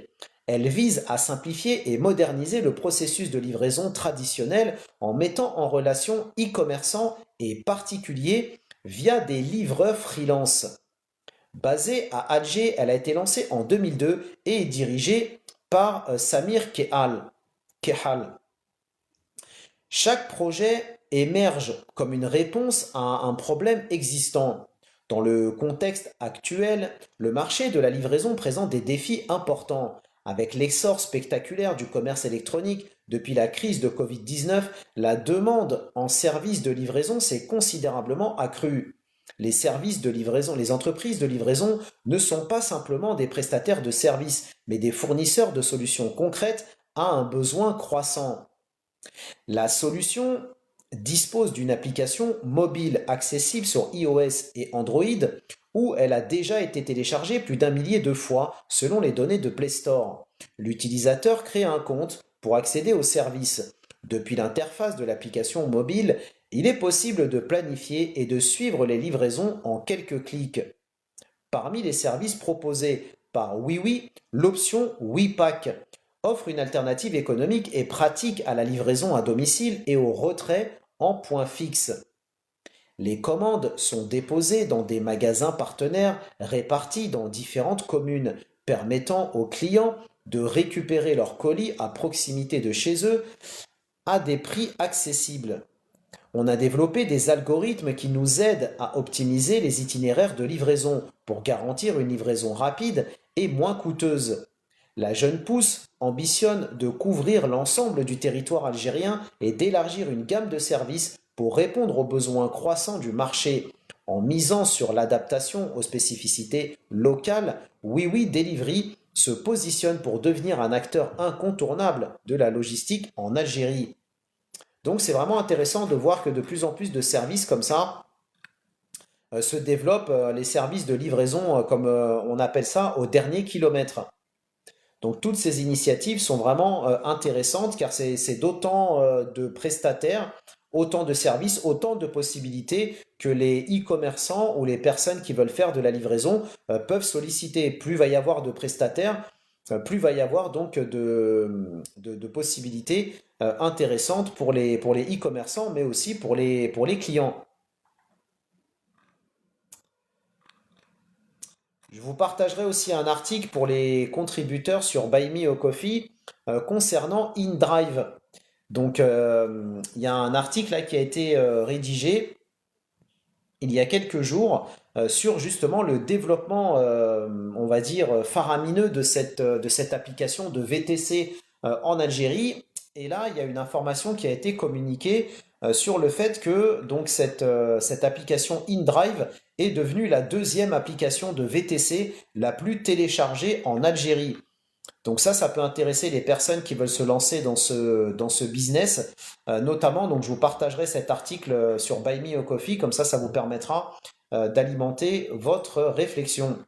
Elle vise à simplifier et moderniser le processus de livraison traditionnel en mettant en relation e-commerçants et particuliers via des livreurs freelance. Basée à Alger, elle a été lancée en 2002 et est dirigée par Samir Kehal. Chaque projet émerge comme une réponse à un problème existant. Dans le contexte actuel, le marché de la livraison présente des défis importants. Avec l'essor spectaculaire du commerce électronique depuis la crise de Covid-19, la demande en services de livraison s'est considérablement accrue. Les entreprises de livraison ne sont pas simplement des prestataires de services, mais des fournisseurs de solutions concrètes à un besoin croissant. La solution dispose d'une application mobile accessible sur iOS et Android où elle a déjà été téléchargée plus d'1 millier de fois selon les données de Play Store. L'utilisateur crée un compte pour accéder au service. Depuis l'interface de l'application mobile, il est possible de planifier et de suivre les livraisons en quelques clics. Parmi les services proposés par WiWi, l'option WiPack offre une alternative économique et pratique à la livraison à domicile et au retrait en point fixe. Les commandes sont déposées dans des magasins partenaires répartis dans différentes communes, permettant aux clients de récupérer leurs colis à proximité de chez eux à des prix accessibles. On a développé des algorithmes qui nous aident à optimiser les itinéraires de livraison pour garantir une livraison rapide et moins coûteuse. La jeune pousse ambitionne de couvrir l'ensemble du territoire algérien et d'élargir une gamme de services pour répondre aux besoins croissants du marché. En misant sur l'adaptation aux spécificités locales, WiWi Delivery se positionne pour devenir un acteur incontournable de la logistique en Algérie. Donc c'est vraiment intéressant de voir que de plus en plus de services comme ça se développent, les services de livraison, comme on appelle ça, au dernier kilomètre. Donc toutes ces initiatives sont vraiment intéressantes car c'est d'autant de prestataires, autant de services, autant de possibilités que les e-commerçants ou les personnes qui veulent faire de la livraison peuvent solliciter. Plus il va y avoir de prestataires, plus il va y avoir donc de possibilités intéressantes pour les e-commerçants, mais aussi pour les clients. Je vous partagerai aussi un article pour les contributeurs sur Buy Me a Coffee concernant InDrive. Donc, il y a un article là qui a été rédigé il y a quelques jours sur justement le développement, on va dire, faramineux de cette application de VTC en Algérie. Et là, il y a une information qui a été communiquée sur le fait que donc cette application InDrive est devenue la deuxième application de VTC la plus téléchargée en Algérie. Donc ça peut intéresser les personnes qui veulent se lancer dans ce business, notamment, donc je vous partagerai cet article sur Buy Me a Coffee, comme ça vous permettra d'alimenter votre réflexion.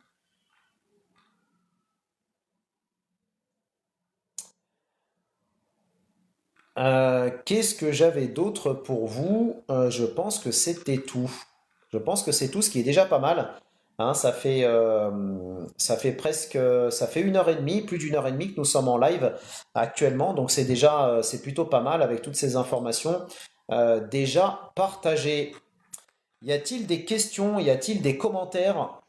Qu'est-ce que j'avais d'autre pour vous? Je pense que c'était tout. Je pense que c'est tout, ce qui est déjà pas mal. Hein, ça fait 1 heure et demie, plus d'1 heure et demie que nous sommes en live actuellement. Donc c'est déjà, c'est plutôt pas mal avec toutes ces informations déjà partagées. Y a-t-il des questions? Y a-t-il des commentaires?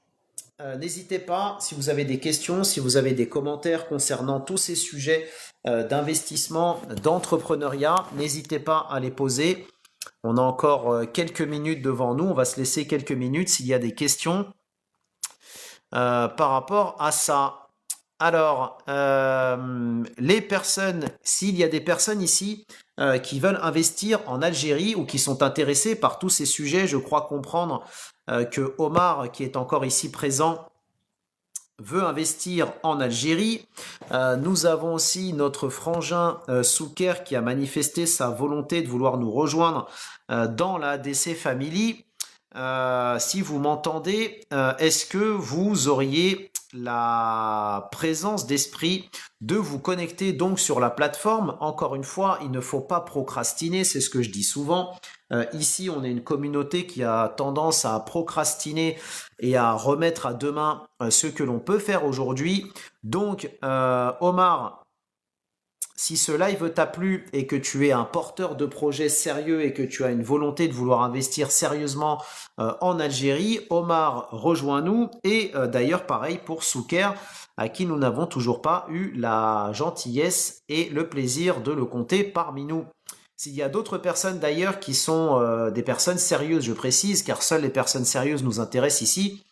N'hésitez pas, si vous avez des questions, si vous avez des commentaires concernant tous ces sujets d'investissement, d'entrepreneuriat, n'hésitez pas à les poser. On a encore quelques minutes devant nous. On va se laisser quelques minutes s'il y a des questions par rapport à ça. Alors, les personnes, s'il y a des personnes ici qui veulent investir en Algérie ou qui sont intéressées par tous ces sujets, je crois comprendre que Omar, qui est encore ici présent, veut investir en Algérie. Nous avons aussi notre frangin Souker qui a manifesté sa volonté de vouloir nous rejoindre dans la DC Family. Si vous m'entendez, est-ce que vous auriez la présence d'esprit de vous connecter donc sur la plateforme? Encore une fois, il ne faut pas procrastiner, c'est ce que je dis souvent. Ici, on est une communauté qui a tendance à procrastiner et à remettre à demain ce que l'on peut faire aujourd'hui. Donc, Omar, si ce live t'a plu et que tu es un porteur de projet sérieux et que tu as une volonté de vouloir investir sérieusement en Algérie, Omar, rejoins-nous. Et d'ailleurs, pareil pour Souker, à qui nous n'avons toujours pas eu la gentillesse et le plaisir de le compter parmi nous. S'il y a d'autres personnes d'ailleurs qui sont des personnes sérieuses, je précise, car seules les personnes sérieuses nous intéressent ici,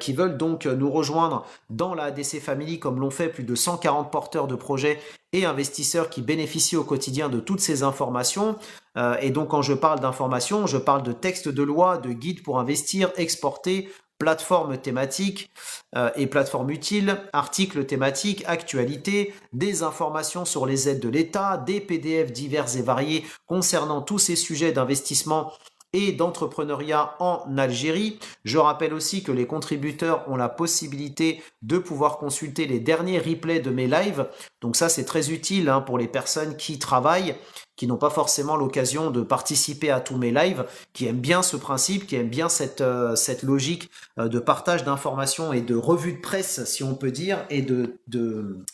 qui veulent donc nous rejoindre dans la ADC Family, comme l'ont fait plus de 140 porteurs de projets et investisseurs qui bénéficient au quotidien de toutes ces informations. Et donc quand je parle d'informations, je parle de textes de loi, de guides pour investir, exporter, plateformes thématiques et plateformes utiles, articles thématiques, actualités, des informations sur les aides de l'État, des PDF divers et variés concernant tous ces sujets d'investissement et d'entrepreneuriat en Algérie. Je rappelle aussi que les contributeurs ont la possibilité de pouvoir consulter les derniers replays de mes lives. Donc ça, c'est très utile hein, pour les personnes qui travaillent, qui n'ont pas forcément l'occasion de participer à tous mes lives, qui aiment bien ce principe, qui aiment bien cette logique de partage d'informations et de revue de presse, si on peut dire, et de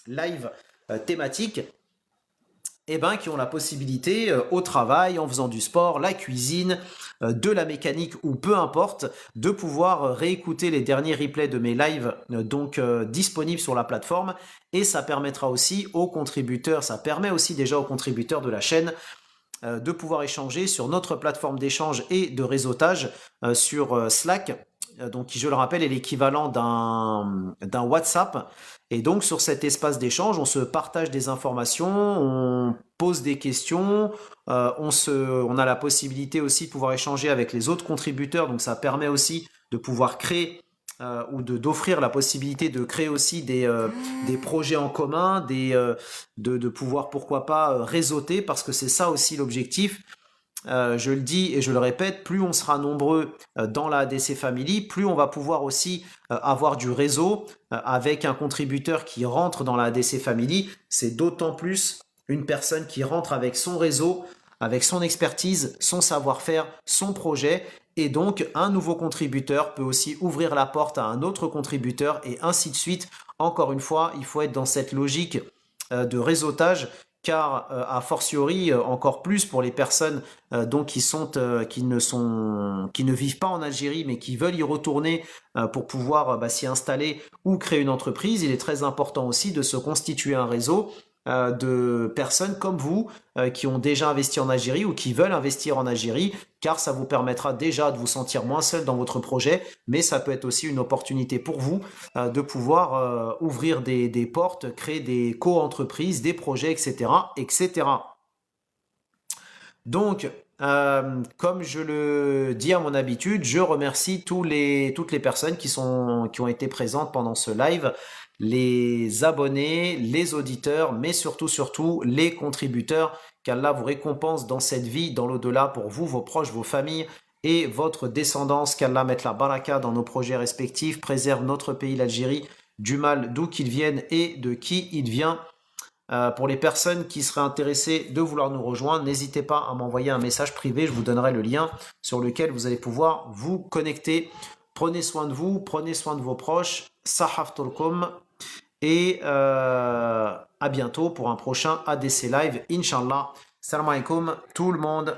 live thématiques, eh ben, qui ont la possibilité au travail, en faisant du sport, la cuisine, de la mécanique ou peu importe, de pouvoir réécouter les derniers replays de mes lives disponibles sur la plateforme et ça permettra aussi aux contributeurs, ça permet aussi déjà aux contributeurs de la chaîne de pouvoir échanger sur notre plateforme d'échange et de réseautage sur Slack, donc qui, je le rappelle, est l'équivalent d'un WhatsApp. Et donc, sur cet espace d'échange, on se partage des informations, on pose des questions, on a la possibilité aussi de pouvoir échanger avec les autres contributeurs. Donc, ça permet aussi de pouvoir créer ou d'offrir la possibilité de créer aussi des projets en commun, de pouvoir, pourquoi pas, réseauter, parce que c'est ça aussi l'objectif. Je le dis et je le répète, plus on sera nombreux dans la ADC Family, plus on va pouvoir aussi avoir du réseau avec un contributeur qui rentre dans la ADC Family. C'est d'autant plus une personne qui rentre avec son réseau, avec son expertise, son savoir-faire, son projet. Et donc, un nouveau contributeur peut aussi ouvrir la porte à un autre contributeur et ainsi de suite. Encore une fois, il faut être dans cette logique de réseautage car a fortiori encore plus pour les personnes qui ne vivent pas en Algérie mais qui veulent y retourner pour pouvoir s'y installer ou créer une entreprise, il est très important aussi de se constituer un réseau de personnes comme vous qui ont déjà investi en Algérie ou qui veulent investir en Algérie, car ça vous permettra déjà de vous sentir moins seul dans votre projet, mais ça peut être aussi une opportunité pour vous de pouvoir ouvrir des portes, créer des co-entreprises, des projets, etc., etc. Donc, comme je le dis à mon habitude, je remercie toutes les personnes qui ont été présentes pendant ce live, les abonnés, les auditeurs, mais surtout les contributeurs, qu'Allah vous récompense dans cette vie, dans l'au-delà, pour vous, vos proches, vos familles et votre descendance, qu'Allah mette la baraka dans nos projets respectifs, préserve notre pays, l'Algérie, du mal d'où qu'il vienne et de qui il vient. Pour les personnes qui seraient intéressées de vouloir nous rejoindre, n'hésitez pas à m'envoyer un message privé, je vous donnerai le lien sur lequel vous allez pouvoir vous connecter. Prenez soin de vous, prenez soin de vos proches. Sahaftulkum. Et à bientôt pour un prochain ADC Live, Inch'Allah. Salam alaikum tout le monde.